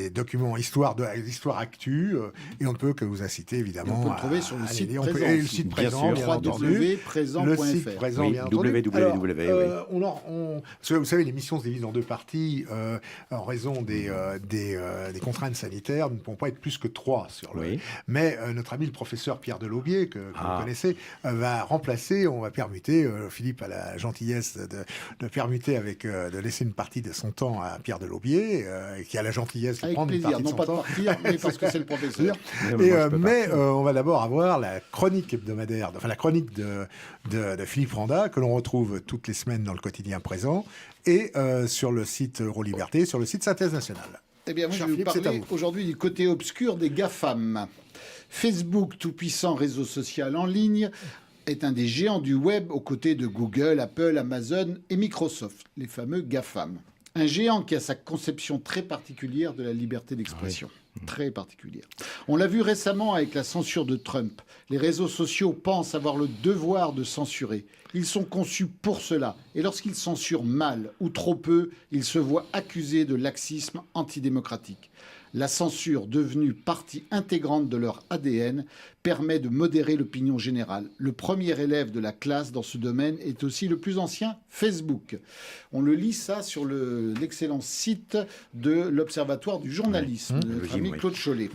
S3: documents histoire actu. Et on ne peut que vous inciter, évidemment.
S4: On peut le trouver sur le site Présent.
S3: Le site Présent, bien entendu.
S4: Présent.fr.
S3: Le site Présent, bien entendu. Vous savez, l'émission se divise en deux parties en raison des contraintes sanitaires. Nous ne pouvons pas être plus que 3 sur le. Mais notre ami le professeur Pierre Delaubier, que vous connaissez, va remplacer. On va permuter. Philippe a la gentillesse de permuter de laisser une partie de son temps à Pierre Delaubier, qui a la gentillesse de prendre une partie de son temps.
S4: Pas de partir, mais parce que c'est le professeur.
S3: Mais on va d'abord avoir la chronique hebdomadaire, la chronique de Philippe Randa, que l'on retrouve toutes les semaines dans le quotidien Présent, et sur le site Euroliberté, sur le site Synthèse Nationale.
S4: Eh bien, moi, je vais vous
S3: Philippe, c'est à
S4: parler
S3: vous.
S4: aujourd'hui du côté obscur des GAFAM. Facebook, tout-puissant réseau social en ligne, est un des géants du web aux côtés de Google, Apple, Amazon et Microsoft, les fameux GAFAM. Un géant qui a sa conception très particulière de la liberté d'expression. Très particulière. On l'a vu récemment avec la censure de Trump. Les réseaux sociaux pensent avoir le devoir de censurer. Ils sont conçus pour cela. Et lorsqu'ils censurent mal ou trop peu, ils se voient accusés de laxisme antidémocratique. La censure, devenue partie intégrante de leur ADN, permet de modérer l'opinion générale. Le premier élève de la classe dans ce domaine est aussi le plus ancien, Facebook. On le lit ça sur l'excellent site de l'Observatoire du journalisme, de notre ami Claude Cholet.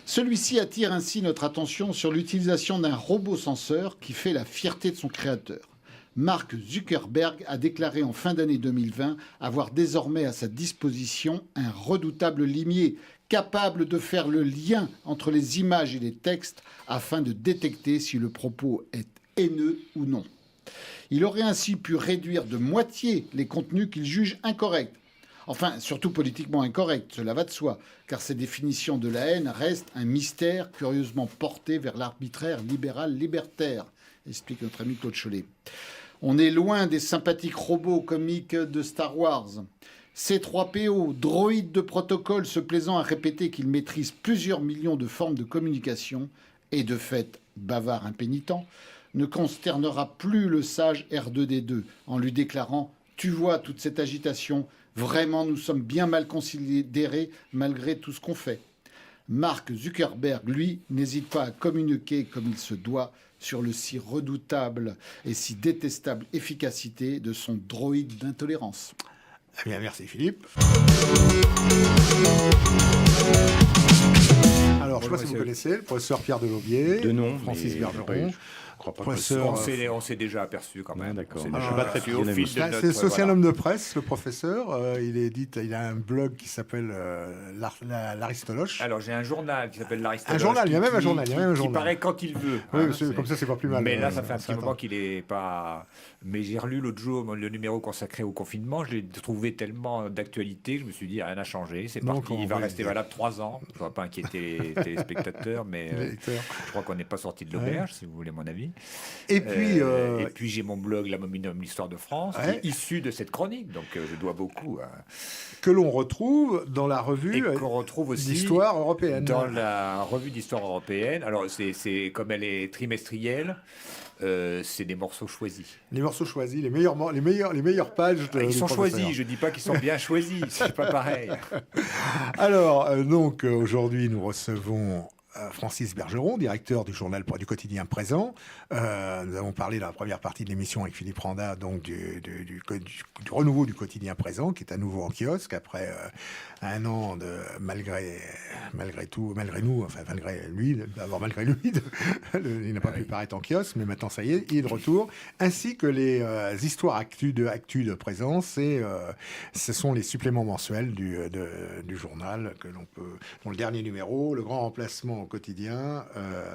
S4: Celui-ci attire ainsi notre attention sur l'utilisation d'un robot censeur qui fait la fierté de son créateur. Mark Zuckerberg a déclaré en fin d'année 2020 avoir désormais à sa disposition un redoutable limier capable de faire le lien entre les images et les textes afin de détecter si le propos est haineux ou non. Il aurait ainsi pu réduire de moitié les contenus qu'il juge incorrects. Enfin, surtout politiquement incorrects, cela va de soi, car ces définitions de la haine restent un mystère curieusement porté vers l'arbitraire libéral libertaire, explique notre ami Claude Cholet. On est loin des sympathiques robots comiques de Star Wars. C3PO, droïde de protocole se plaisant à répéter qu'il maîtrise plusieurs millions de formes de communication, et de fait bavard impénitent, ne consternera plus le sage R2D2 en lui déclarant « Tu vois toute cette agitation, vraiment nous sommes bien mal considérés malgré tout ce qu'on fait ». Mark Zuckerberg, lui, n'hésite pas à communiquer comme il se doit sur le si redoutable et si détestable efficacité de son droïde d'intolérance.
S3: Eh bien, merci Philippe. Alors, je ne sais pas si vous connaissez le professeur Pierre Delaubier,
S1: De nom,
S3: Francis
S1: mais
S3: Bergeron.
S1: oui, je crois pas
S3: professeur.
S5: On s'est déjà aperçu quand même.
S1: d'accord.
S5: On s'est
S1: Je
S5: déjà
S1: suis pas très
S5: aperçu au fil
S1: physionomiste.
S5: de
S3: C'est
S5: notre-
S3: social
S5: voilà.
S3: homme de presse, le professeur. Il a un blog qui s'appelle l'Aristoloche.
S5: Alors j'ai un journal qui s'appelle l'Aristoloche.
S3: Un journal, il y a même un journal, il y a même un
S5: Qui
S3: journal.
S5: paraît quand il veut.
S3: Oui,
S5: hein,
S3: parce que
S5: c'est-
S3: comme ça, c'est pas plus mal.
S5: Mais là, ça fait un petit
S3: attend.
S5: moment qu'il est pas. Mais j'ai relu l'autre jour le numéro consacré au confinement. Je l'ai trouvé tellement d'actualité que je me suis dit rien n'a changé. C'est
S3: Donc,
S5: parti.
S3: on
S5: Il va
S3: va-
S5: rester valable 3 ans. Je ne vais pas inquiéter les téléspectateurs, mais
S3: Les lecteurs.
S5: je crois qu'on n'est pas sorti de l'auberge, si vous voulez mon avis.
S3: Et puis,
S5: Et puis j'ai mon blog La Mominum, l'histoire de France,
S3: Ouais.
S5: qui est issu de cette chronique. Donc je dois beaucoup à.
S3: que l'on retrouve dans la
S5: Et
S3: revue
S5: qu'on retrouve aussi
S3: d'histoire européenne.
S5: dans la revue d'histoire européenne. Alors, c'est comme elle est trimestrielle, c'est des morceaux choisis.
S3: Les morceaux choisis, les meilleures pages.
S5: Ils
S3: du
S5: sont
S3: professeur.
S5: choisis, je dis pas qu'ils sont bien choisis, c'est pas pareil.
S3: Alors, aujourd'hui, nous recevons Francis Bergeron, directeur du journal du quotidien Présent. Nous avons parlé dans la première partie de l'émission avec Philippe Randa, donc du renouveau du quotidien Présent, qui est à nouveau en kiosque après un an de malgré lui, il n'a pas pu paraître en kiosque, mais maintenant ça y est, il est de retour, ainsi que les histoires actu de Présent. Ce sont les suppléments mensuels du journal que l'on peut, dont le dernier numéro, le grand remplacement au quotidien,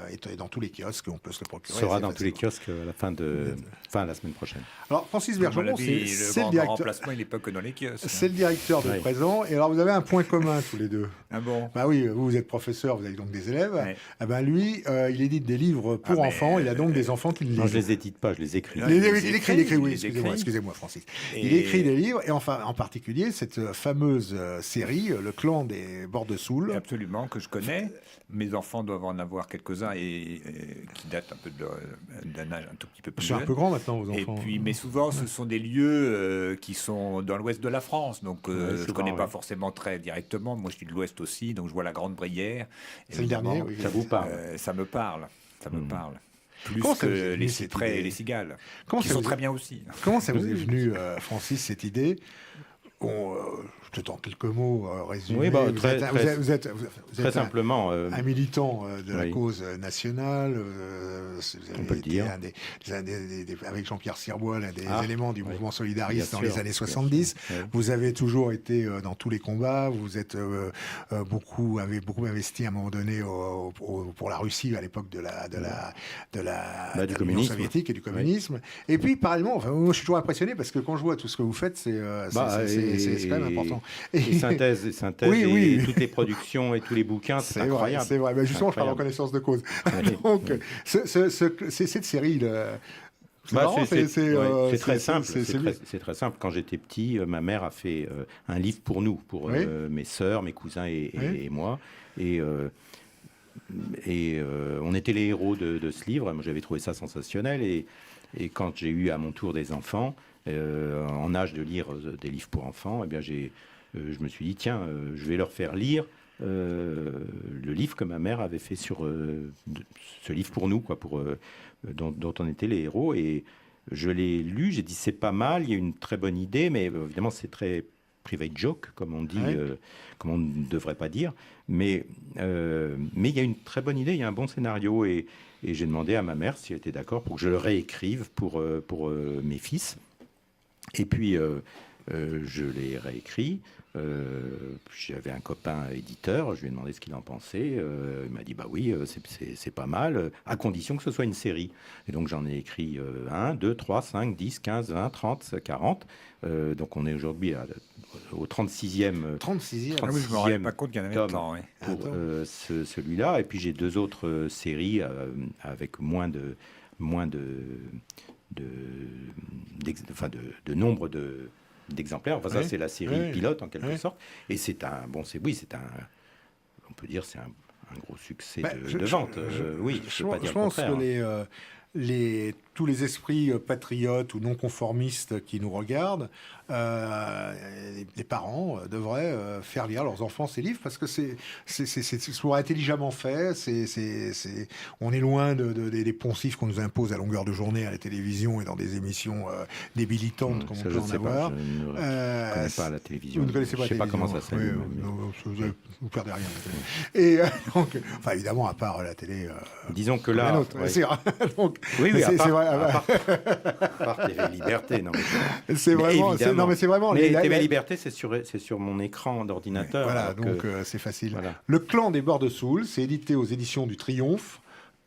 S3: est dans tous les kiosques, on peut se le procurer.
S1: Sera
S3: assez
S1: dans tous les
S3: facilement.
S1: kiosques à la fin de la semaine prochaine.
S3: Alors, Francis
S5: À mon
S3: Bergeron,
S5: avis,
S3: c'est
S5: le
S3: le
S5: grand
S3: directeur.
S5: remplacement, il n'est pas que dans les kiosques.
S3: C'est le directeur de
S1: Ouais.
S3: Présent. Et alors, vous avez un point commun tous les deux.
S5: Ah bon?
S3: Bah oui, vous êtes professeur, vous avez donc des élèves.
S5: Ouais.
S3: Ah ben lui, il édite des livres pour
S5: Ah, mais,
S3: enfants. Il a donc des enfants qui le lisent.
S1: Non, je les édite pas, je les écris.
S5: Non,
S3: Il
S5: il
S3: écrit, oui,
S5: les écrit.
S3: excusez-moi, Francis.
S5: Et-
S3: Il écrit des livres, et enfin, en particulier, cette fameuse série, Le clan des bords de Soule.
S5: Absolument, que je connais. Mes enfants doivent en avoir quelques-uns et qui datent un peu d'un âge un tout petit peu plus
S3: C'est un
S5: jeune.
S3: peu grand maintenant, vos
S5: Et
S3: enfants.
S5: puis, mais souvent, ce sont des lieux qui sont dans l'ouest de la France. Donc,
S1: Ouais,
S5: je ne
S1: souvent,
S5: connais pas
S1: ouais.
S5: forcément très directement. Moi, je suis de l'ouest aussi, donc je vois la Grande Brière.
S3: C'est le
S5: Évidemment,
S3: dernier, oui.
S1: Ça vous parle.
S5: Ça me parle. Ça me parle. Plus
S3: Comment ça vous est
S5: que
S3: venu,
S5: les
S3: cette
S5: cyprès
S3: idée
S5: et les cigales,
S3: Comment
S5: qui
S3: ça
S5: sont
S3: vous
S5: très
S3: est-
S5: bien aussi.
S3: Comment ça vous
S1: Oui,
S3: est
S1: oui.
S3: venu, Francis, cette idée? Peut-être en quelques mots résumé.
S1: Oui, bah,
S3: vous
S1: très-
S3: êtes,
S1: très-
S3: vous êtes
S1: Très simplement,
S3: un militant de la
S1: oui.
S3: cause nationale. Vous avez
S1: On peut le
S3: été
S1: dire.
S3: avec Jean-Pierre Sirbois, l'un des
S1: Ah,
S3: éléments du
S1: oui.
S3: mouvement solidariste
S1: Bien
S3: dans
S1: sûr,
S3: les années
S1: bien
S3: 70.
S1: sûr, oui.
S3: Vous avez toujours été dans tous les combats. Vous êtes avez beaucoup investi à un moment donné pour la Russie à l'époque de
S1: Bah, du
S3: l'Union
S1: communisme.
S3: soviétique et du communisme. Et puis parallèlement, enfin, moi je suis toujours impressionné parce que quand je vois tout ce que vous faites, c'est
S1: Bah,
S3: c'est- c'est quand même important.
S1: Et synthèse
S3: oui.
S1: et toutes les productions et tous les bouquins, c'est incroyable.
S3: C'est vrai, mais justement, je parle en connaissance de cause. Donc, cette série...
S1: C'est très simple. C'est très simple. Quand j'étais petit, ma mère a fait un livre pour nous, pour mes sœurs, mes cousins et moi. Et on était les héros de ce livre. Moi, j'avais trouvé ça sensationnel. Et quand j'ai eu à mon tour des enfants, en âge de lire des livres pour enfants, eh bien, je me suis dit, tiens, je vais leur faire lire le livre que ma mère avait fait sur ce livre pour nous, quoi, dont on était les héros. Et je l'ai lu, j'ai dit, c'est pas mal, il y a une très bonne idée, mais évidemment, c'est très private joke, comme on dit, comme on ne devrait pas dire. Mais il y a une très bonne idée, il y a un bon scénario. Et j'ai demandé à ma mère si elle était d'accord pour que je le réécrive pour mes fils. Et puis, je l'ai réécrit. J'avais un copain éditeur, je lui ai demandé ce qu'il en pensait. Il m'a dit, bah oui, c'est pas mal, à condition que ce soit une série. Et donc, j'en ai écrit 1, 2, 3, 5, 10, 15, 20, 30, 40. Donc, on est aujourd'hui au 36e.
S3: 36e.
S5: Ah oui, je me rendais pas compte qu'il y en avait autant. Oui.
S1: Pour celui-là. Et puis, j'ai 2 autres séries avec moins de nombre d'exemplaires. Enfin, ça, c'est la série pilote, en quelque sorte. Et c'est on peut dire, c'est un gros succès de vente. Je peux pas dire le contraire.
S3: Je pense que tous les esprits patriotes ou non conformistes qui nous regardent, les parents devraient faire lire leurs enfants ces livres, parce que c'est souvent intelligemment fait. On est loin des poncifs qu'on nous impose à longueur de journée à la télévision et dans des émissions débilitantes comme on peut en avoir.
S1: Je ne connais pas la télévision.
S3: Vous ne connaissez pas
S1: la télévision. Je ne sais pas comment ça s'appelle.
S3: Vous perdez rien. Et donc, enfin, évidemment, à part la télé.
S1: Disons que là,
S3: donc,
S1: oui,
S3: c'est vrai.
S1: À part TV Liberté, non.
S3: C'est vraiment.
S1: Mais TV Liberté, c'est sur mon écran d'ordinateur.
S3: Voilà, donc c'est facile. Voilà. Le Clan des Bords de Soule, c'est édité aux éditions du Triomphe.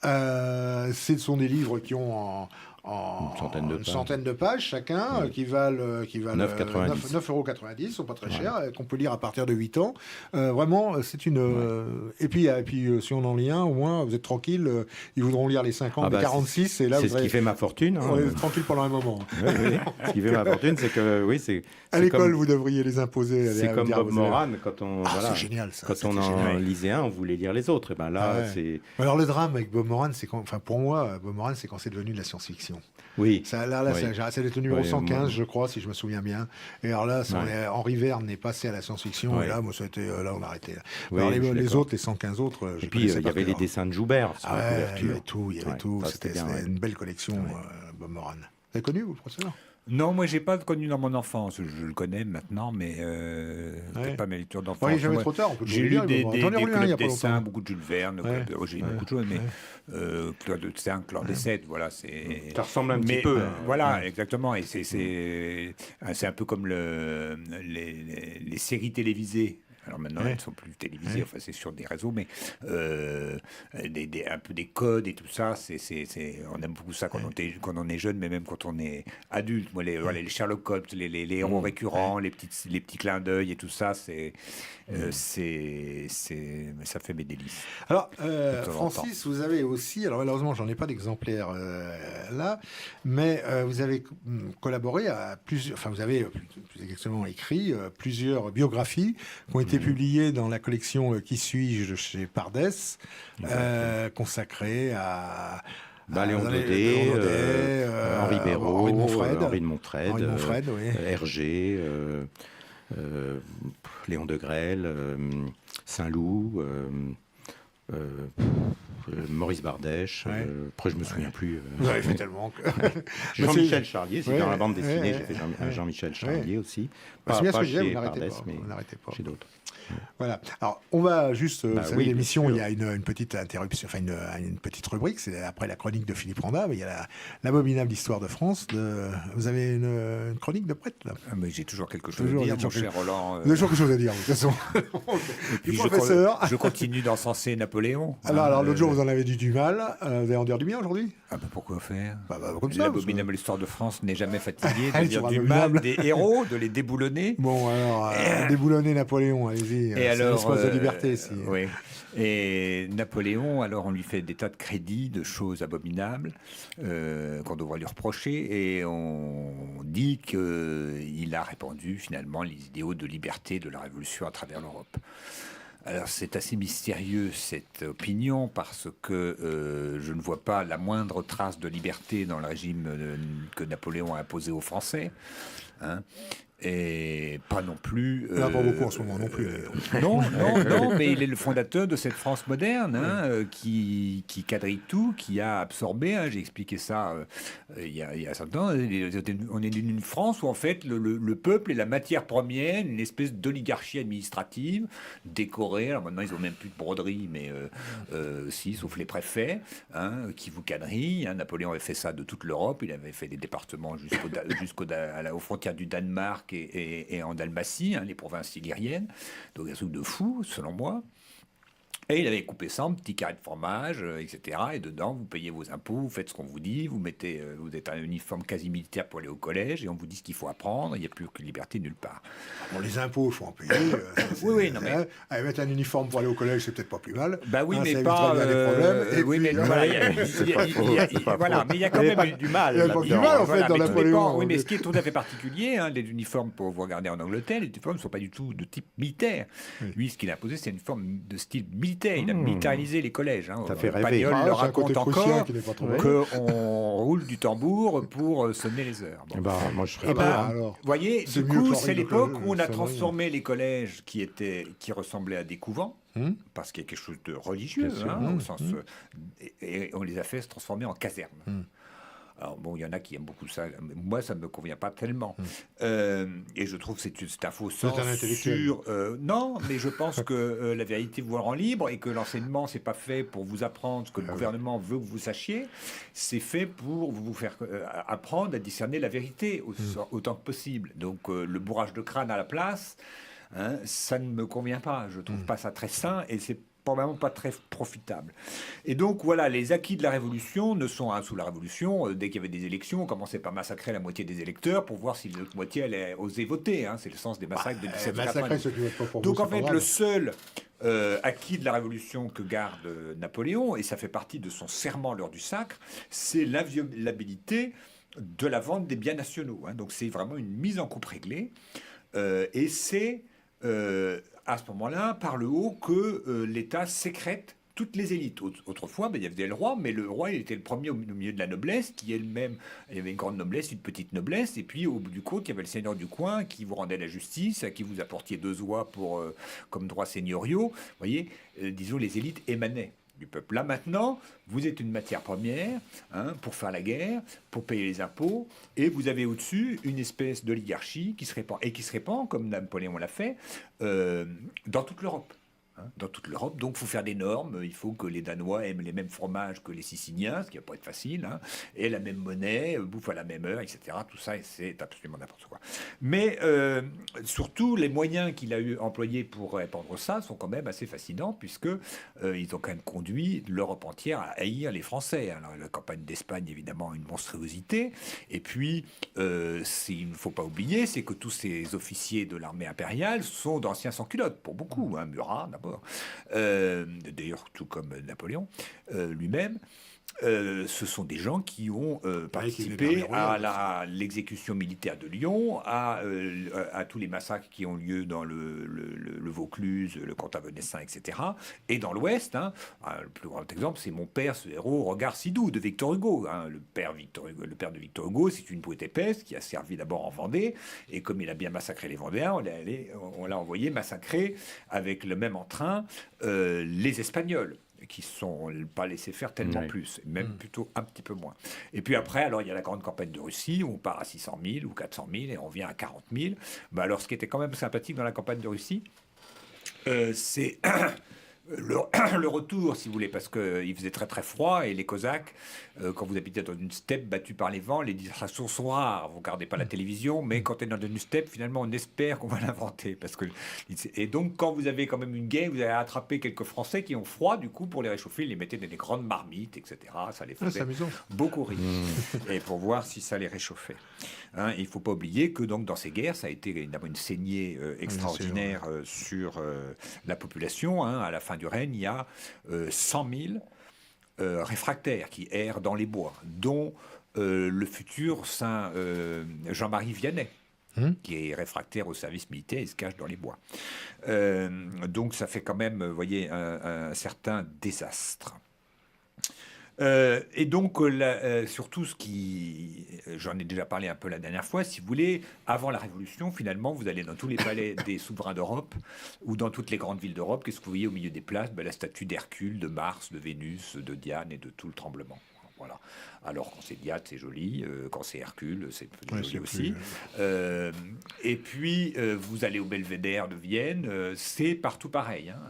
S3: Ce sont des livres qui ont une centaine de pages chacun, qui valent 9,90 €, sont pas très chers, qu'on peut lire à partir de 8 ans. Vraiment, c'est une... Et puis, si on en lit un, au moins, vous êtes tranquille, ils voudront lire les 50, les 46, et là,
S1: c'est ce qui fait ma fortune.
S3: On est tranquille pendant un moment.
S1: Oui. Ce qui fait ma fortune, c'est que, c'est
S3: à l'école, vous devriez les imposer.
S1: C'est comme Bob Moran, quand on...
S3: c'est génial, ça.
S1: Quand on en lisait un, on voulait lire les autres. Et ben là, c'est...
S3: Alors, le drame avec Bob Moran, c'est quand... Enfin, pour moi, Bob Moran, c'est quand c'est devenu de la science-fiction.
S1: Oui.
S3: Ça, c'est le numéro 115, je crois, si je me souviens bien. Et alors là, Henri Verne est passé à la science-fiction, et là, moi, là, on a arrêté. Alors, les autres, les 115 autres,
S1: et puis, il y avait les dessins de Joubert sur la
S3: Il
S1: couverture.
S3: y avait tout. C'était une belle collection, Bob Moran. Vous avez connu, vous, le professeur ?
S5: Non, moi, j'ai pas connu dans mon enfance. Je le connais maintenant, mais c'était pas mes lectures d'enfance.
S3: Oui, jamais trop tard.
S5: J'ai lu des clubs dessins, beaucoup de Jules Verne. J'ai lu beaucoup de choses, mais Claude Dessède, voilà.
S1: Ça ressemble un petit peu.
S5: Voilà, exactement. Et c'est un peu comme les séries télévisées. Alors maintenant, elles ne sont plus télévisées, enfin c'est sur des réseaux, mais un peu des codes et tout ça, on aime beaucoup ça quand on est jeune, mais même quand on est adulte. Moi, les Sherlock Holmes, les héros récurrents, les petits clins d'œil et tout ça, ça fait mes délices.
S3: Alors, Francis, vous avez aussi, alors malheureusement, j'en ai pas d'exemplaire là, mais vous avez collaboré à plusieurs, enfin vous avez plus exactement écrit plusieurs biographies qui ont été publiées dans la collection Qui suis-je chez Pardès, consacrée à
S1: Léon Daudet, Henri Béraud,
S3: Henri de
S1: Montfred, Hergé, Léon Degrelle, Saint-Loup, Maurice Bardèche, après je me souviens plus.
S3: Vous avez fait tellement.
S1: Jean-Michel Charlier, c'est dans la bande dessinée, j'ai fait Jean-Michel Charlier aussi.
S3: Pas chez
S1: Pardès, mais chez d'autres.
S3: Voilà. Alors, on va juste... vous savez, l'émission, il y a une petite interruption, enfin une petite rubrique, c'est après la chronique de Philippe Randa, mais il y a l'abominable histoire de France. Vous avez une chronique de prête, là?
S5: Mais j'ai toujours quelque chose à dire, mon cher Roland.
S3: Vous avez toujours quelque chose à dire, de toute façon.
S5: Et puis, je continue d'encenser Napoléon.
S3: Alors l'autre jour, vous en avez du mal. Vous allez en dire du bien aujourd'hui?
S5: Pourquoi faire?
S3: Comme ça.
S5: L'abominable histoire de France n'est jamais fatigué de dire
S3: Sur
S5: du mal des héros, de les déboulonner.
S3: Bon, alors, déboulonner Napoléon, allez-y.
S5: Et alors,
S3: un espace de liberté, si.
S5: Oui. Et Napoléon, alors on lui fait des tas de crédits, de choses abominables qu'on devrait lui reprocher, et on dit qu'il a répandu finalement les idéaux de liberté de la Révolution à travers l'Europe. Alors c'est assez mystérieux cette opinion, parce que je ne vois pas la moindre trace de liberté dans le régime que Napoléon a imposé aux Français. Hein. Et pas non plus.
S3: Il n'y en a pas beaucoup en ce moment non plus.
S5: Non, mais il est le fondateur de cette France moderne, qui quadrille tout, qui a absorbé. J'ai expliqué ça il y a un certain temps. On est d'une France où en fait le peuple est la matière première, une espèce d'oligarchie administrative décorée. Alors maintenant ils n'ont même plus de broderie, mais si, sauf les préfets, qui vous quadrillent. Napoléon avait fait ça de toute l'Europe. Il avait fait des départements aux frontières du Danemark et en Dalmatie, les provinces illyriennes. Donc un truc de fou, selon moi. Et il avait coupé ça en petits carrés de fromage, etc. Et dedans, vous payez vos impôts, vous faites ce qu'on vous dit, vous êtes un uniforme quasi militaire pour aller au collège, et on vous dit ce qu'il faut apprendre, il n'y a plus aucune liberté nulle part.
S3: Bon, les impôts, il faut en payer.
S5: Oui, non mais...
S3: mettre un uniforme pour aller au collège, c'est peut-être pas plus mal.
S5: Bah oui, mais
S3: ça
S5: pas...
S3: éviterait bien des problèmes.
S5: Oui, mais voilà, mais il y a quand même
S1: du mal.
S3: Il y a pas du mal, en fait, dans Napoléon.
S5: Oui, mais ce qui est tout à fait particulier, les uniformes, pour vous regarder en Angleterre, les uniformes ne sont pas du tout de type militaire. Lui, ce qu'il a imposé, c'est une uniforme de style militaire. Il a militarisé les collèges.
S1: Ça fait rêver.
S5: Pagnol le raconte encore qu'on roule du tambour pour sonner les heures.
S1: Moi, je serais pas.
S5: Vous voyez, du coup, c'est l'époque où on a transformé les collèges qui ressemblaient à des couvents, parce qu'il y a quelque chose de religieux, au sens, et on les a fait se transformer en casernes. Alors bon, il y en a qui aiment beaucoup ça. Moi, ça ne me convient pas tellement. Et je trouve que c'est un faux sens sur... non, mais je pense que la vérité vous rend libre, et que l'enseignement, c'est pas fait pour vous apprendre ce que le gouvernement veut que vous sachiez. C'est fait pour vous faire apprendre à discerner la vérité autant que possible. Donc le bourrage de crâne à la place, ça ne me convient pas. Je trouve pas ça très sain, et c'est probablement pas très profitable. Et donc voilà, les acquis de la Révolution ne sont sous la Révolution, dès qu'il y avait des élections, on commençait par massacrer la moitié des électeurs pour voir si l'autre moitié allait oser voter. C'est le sens des massacres de 1792. Donc en fait, le seul acquis de la Révolution que garde Napoléon, et ça fait partie de son serment lors du sacre, c'est l'inviolabilité de la vente des biens nationaux. Donc c'est vraiment une mise en coupe réglée, et c'est à ce moment-là, par le haut, que l'État sécrète toutes les élites. Autrefois, il y avait le roi, mais le roi, il était le premier au milieu de la noblesse, qui elle-même, il y avait une grande noblesse, une petite noblesse, et puis au bout du compte, il y avait le seigneur du coin qui vous rendait la justice, à qui vous apportiez 2 oies comme droits seigneuriaux. Vous voyez, disons, les élites émanaient du peuple. Là, maintenant, vous êtes une matière première pour faire la guerre, pour payer les impôts, et vous avez au-dessus une espèce d'oligarchie qui se répand, comme Napoléon l'a fait, dans toute l'Europe. Dans toute l'Europe, donc il faut faire des normes, il faut que les Danois aiment les mêmes fromages que les Siciliens, ce qui va pas être facile, et la même monnaie, bouffent à la même heure, etc. Tout ça, c'est absolument n'importe quoi. Mais surtout, les moyens qu'il a employés pour répandre ça sont quand même assez fascinants, puisque ils ont quand même conduit l'Europe entière à haïr les Français. Alors, la campagne d'Espagne, évidemment, une monstruosité, et puis, il ne faut pas oublier, c'est que tous ces officiers de l'armée impériale sont d'anciens sans-culottes, pour beaucoup, Murat, d'abord. D'ailleurs, tout comme Napoléon lui-même, ce sont des gens qui ont participé à l'exécution militaire de Lyon, à tous les massacres qui ont lieu dans le Vaucluse, le Comte-Avenessin, etc. Et dans l'Ouest, le plus grand exemple, c'est Mon père, ce héros, Regard si doux de Victor Hugo. Le père de Victor Hugo, c'est une poète épaisse qui a servi d'abord en Vendée, et comme il a bien massacré les Vendéens, on l'a envoyé massacrer avec le même entrain les Espagnols, qui ne sont pas laissés faire tellement plus, même plutôt un petit peu moins. Et puis après, alors il y a la grande campagne de Russie, où on part à 600 000 ou 400 000, et on vient à 40 000. Alors ce qui était quand même sympathique dans la campagne de Russie, c'est le retour, si vous voulez, parce qu'il faisait très très froid et les Cosaques, quand vous habitez dans une steppe battue par les vents, les distractions sont rares. Vous ne regardez pas la télévision, mais quand on est dans une steppe, finalement, on espère qu'on va l'inventer. Et donc, quand vous avez quand même une guerre, vous allez attraper quelques Français qui ont froid, du coup, pour les réchauffer, ils les mettaient dans des grandes marmites, etc. Ça les faisait beaucoup rire. Et pour voir si ça les réchauffait. Hein, il ne faut pas oublier que donc, dans ces guerres, ça a été évidemment une saignée extraordinaire sur la population. Hein. À la fin du règne, il y a 100 000 réfractaires qui errent dans les bois, dont le futur saint Jean-Marie Vianney, qui est réfractaire au service militaire et se cache dans les bois. Donc ça fait quand même, vous voyez, un certain désastre. Et donc, surtout, j'en ai déjà parlé un peu la dernière fois, si vous voulez, avant la Révolution, finalement, vous allez dans tous les palais des souverains d'Europe ou dans toutes les grandes villes d'Europe, qu'est-ce que vous voyez au milieu des places? La statue d'Hercule, de Mars, de Vénus, de Diane et de tout le tremblement. Voilà. Alors, quand c'est Diane, c'est joli. Quand c'est Hercule, c'est joli aussi. Et puis, vous allez au Belvédère de Vienne, c'est partout pareil, hein.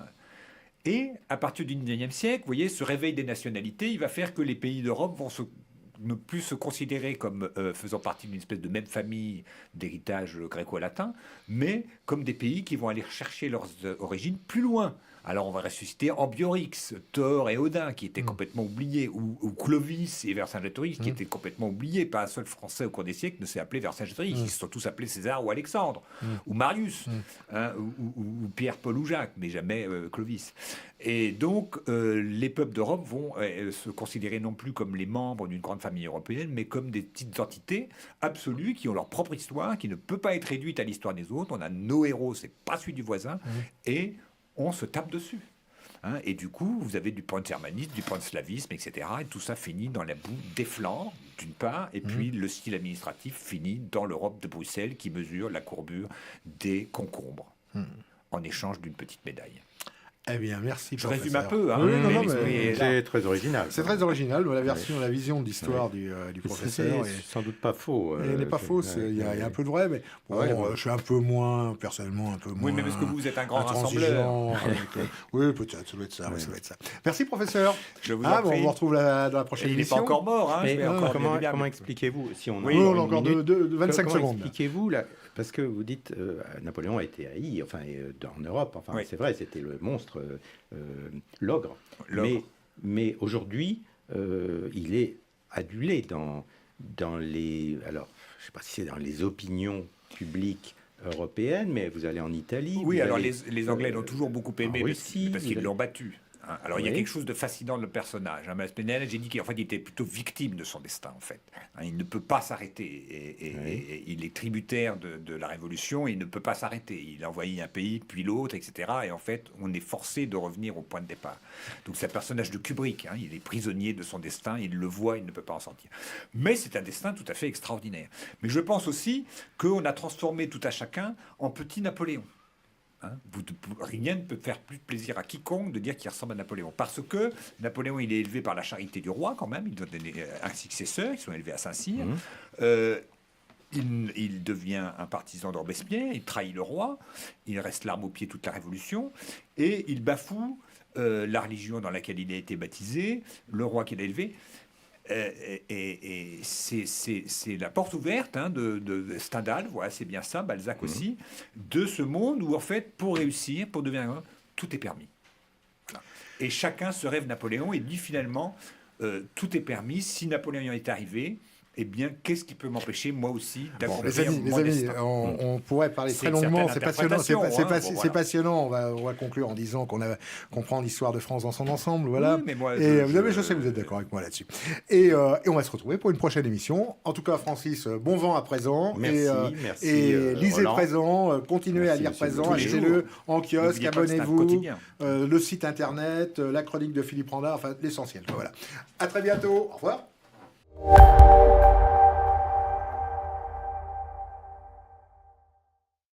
S5: Et à partir du 19e siècle, vous voyez, ce réveil des nationalités, il va faire que les pays d'Europe vont ne plus se considérer comme faisant partie d'une espèce de même famille d'héritage gréco-latin, mais comme des pays qui vont aller chercher leurs origines plus loin. Alors on va ressusciter Ambiorix, Thor et Odin, qui étaient complètement oubliés, ou Clovis et Vercingétorix, qui étaient complètement oubliés. Pas un seul Français au cours des siècles ne s'est appelé Vercingétorix. Ils se sont tous appelés César ou Alexandre, ou Marius, hein, ou Pierre, Paul ou Jacques, mais jamais Clovis. Et donc les peuples d'Europe vont se considérer non plus comme les membres d'une grande famille européenne, mais comme des petites entités absolues qui ont leur propre histoire, qui ne peut pas être réduite à l'histoire des autres. On a nos héros, c'est pas celui du voisin, et on se tape dessus. Hein, et du coup, vous avez du pangermanisme, du panslavisme, etc. Et tout ça finit dans la boue des Flandres, d'une part, et puis le style administratif finit dans l'Europe de Bruxelles qui mesure la courbure des concombres en échange d'une petite médaille.
S3: Eh bien, merci.
S5: Je résume un peu. Hein,
S1: mais c'est très original.
S3: C'est très original. La vision de l'histoire du professeur.
S1: C'est sans doute pas faux.
S3: Elle n'est pas fausse. Il y a un peu de vrai, mais bon, je suis un peu moins, personnellement, un peu moins.
S5: Oui, mais parce que vous êtes un grand rassembleur.
S3: Oui, peut-être. Ça doit être ça. Ça doit être ça. Merci, professeur.
S5: Je vous en prie.
S3: On vous retrouve dans la prochaine émission.
S5: Il n'est pas encore mort. Hein,
S1: mais comment expliquez-vous si on
S3: a encore 25 secondes.
S1: Expliquez-vous là. Parce que vous dites Napoléon a été haï, enfin en Europe, enfin c'est vrai, c'était le monstre, l'ogre. Mais aujourd'hui, il est adulé dans les, alors je sais pas si c'est dans les opinions publiques européennes, mais vous allez en Italie.
S5: Oui, alors les Anglais l'ont toujours beaucoup aimé parce qu'ils l'ont battu. Alors, il y a quelque chose de fascinant dans le personnage. J'ai dit qu'en fait, il était plutôt victime de son destin, en fait. Il ne peut pas s'arrêter. Et il est tributaire de la Révolution, et il ne peut pas s'arrêter. Il a envoyé un pays, puis l'autre, etc. Et en fait, on est forcé de revenir au point de départ. Donc, c'est un personnage de Kubrick. Il est prisonnier de son destin, il le voit, il ne peut pas en sortir. Mais c'est un destin tout à fait extraordinaire. Mais je pense aussi qu'on a transformé tout à chacun en petit Napoléon. Rien ne peut faire plus plaisir à quiconque de dire qu'il ressemble à Napoléon. Parce que Napoléon, il est élevé par la charité du roi, quand même. Il doit donner ainsi que ses sœurs, qui sont élevées à Saint-Cyr. Il devient un partisan de Robespierre, il trahit le roi, il reste l'arme au pied toute la Révolution, et il bafoue la religion dans laquelle il a été baptisé, le roi qu'il a élevé. Et c'est la porte ouverte de Stendhal, voilà, c'est bien ça, Balzac aussi, de ce monde où en fait, pour réussir, pour devenir un, tout est permis. Et chacun se rêve Napoléon et dit finalement, tout est permis. Si Napoléon est arrivé, eh bien, qu'est-ce qui peut m'empêcher, moi aussi, d'accomplir mon destin?
S3: On pourrait parler très longuement. C'est passionnant. C'est passionnant. On va conclure en disant qu'on prend l'histoire de France dans son ensemble. Voilà. Oui, mais moi, je sais que vous êtes d'accord avec moi là-dessus. Et on va se retrouver pour une prochaine émission. En tout cas, Francis, bon vent à présent.
S1: Merci.
S3: Et lisez présent. Continuez à lire présent. Achetez-le en kiosque. Abonnez-vous. Le site internet, la chronique de Philippe Randard. Enfin, l'essentiel. Voilà. À très bientôt. Au revoir.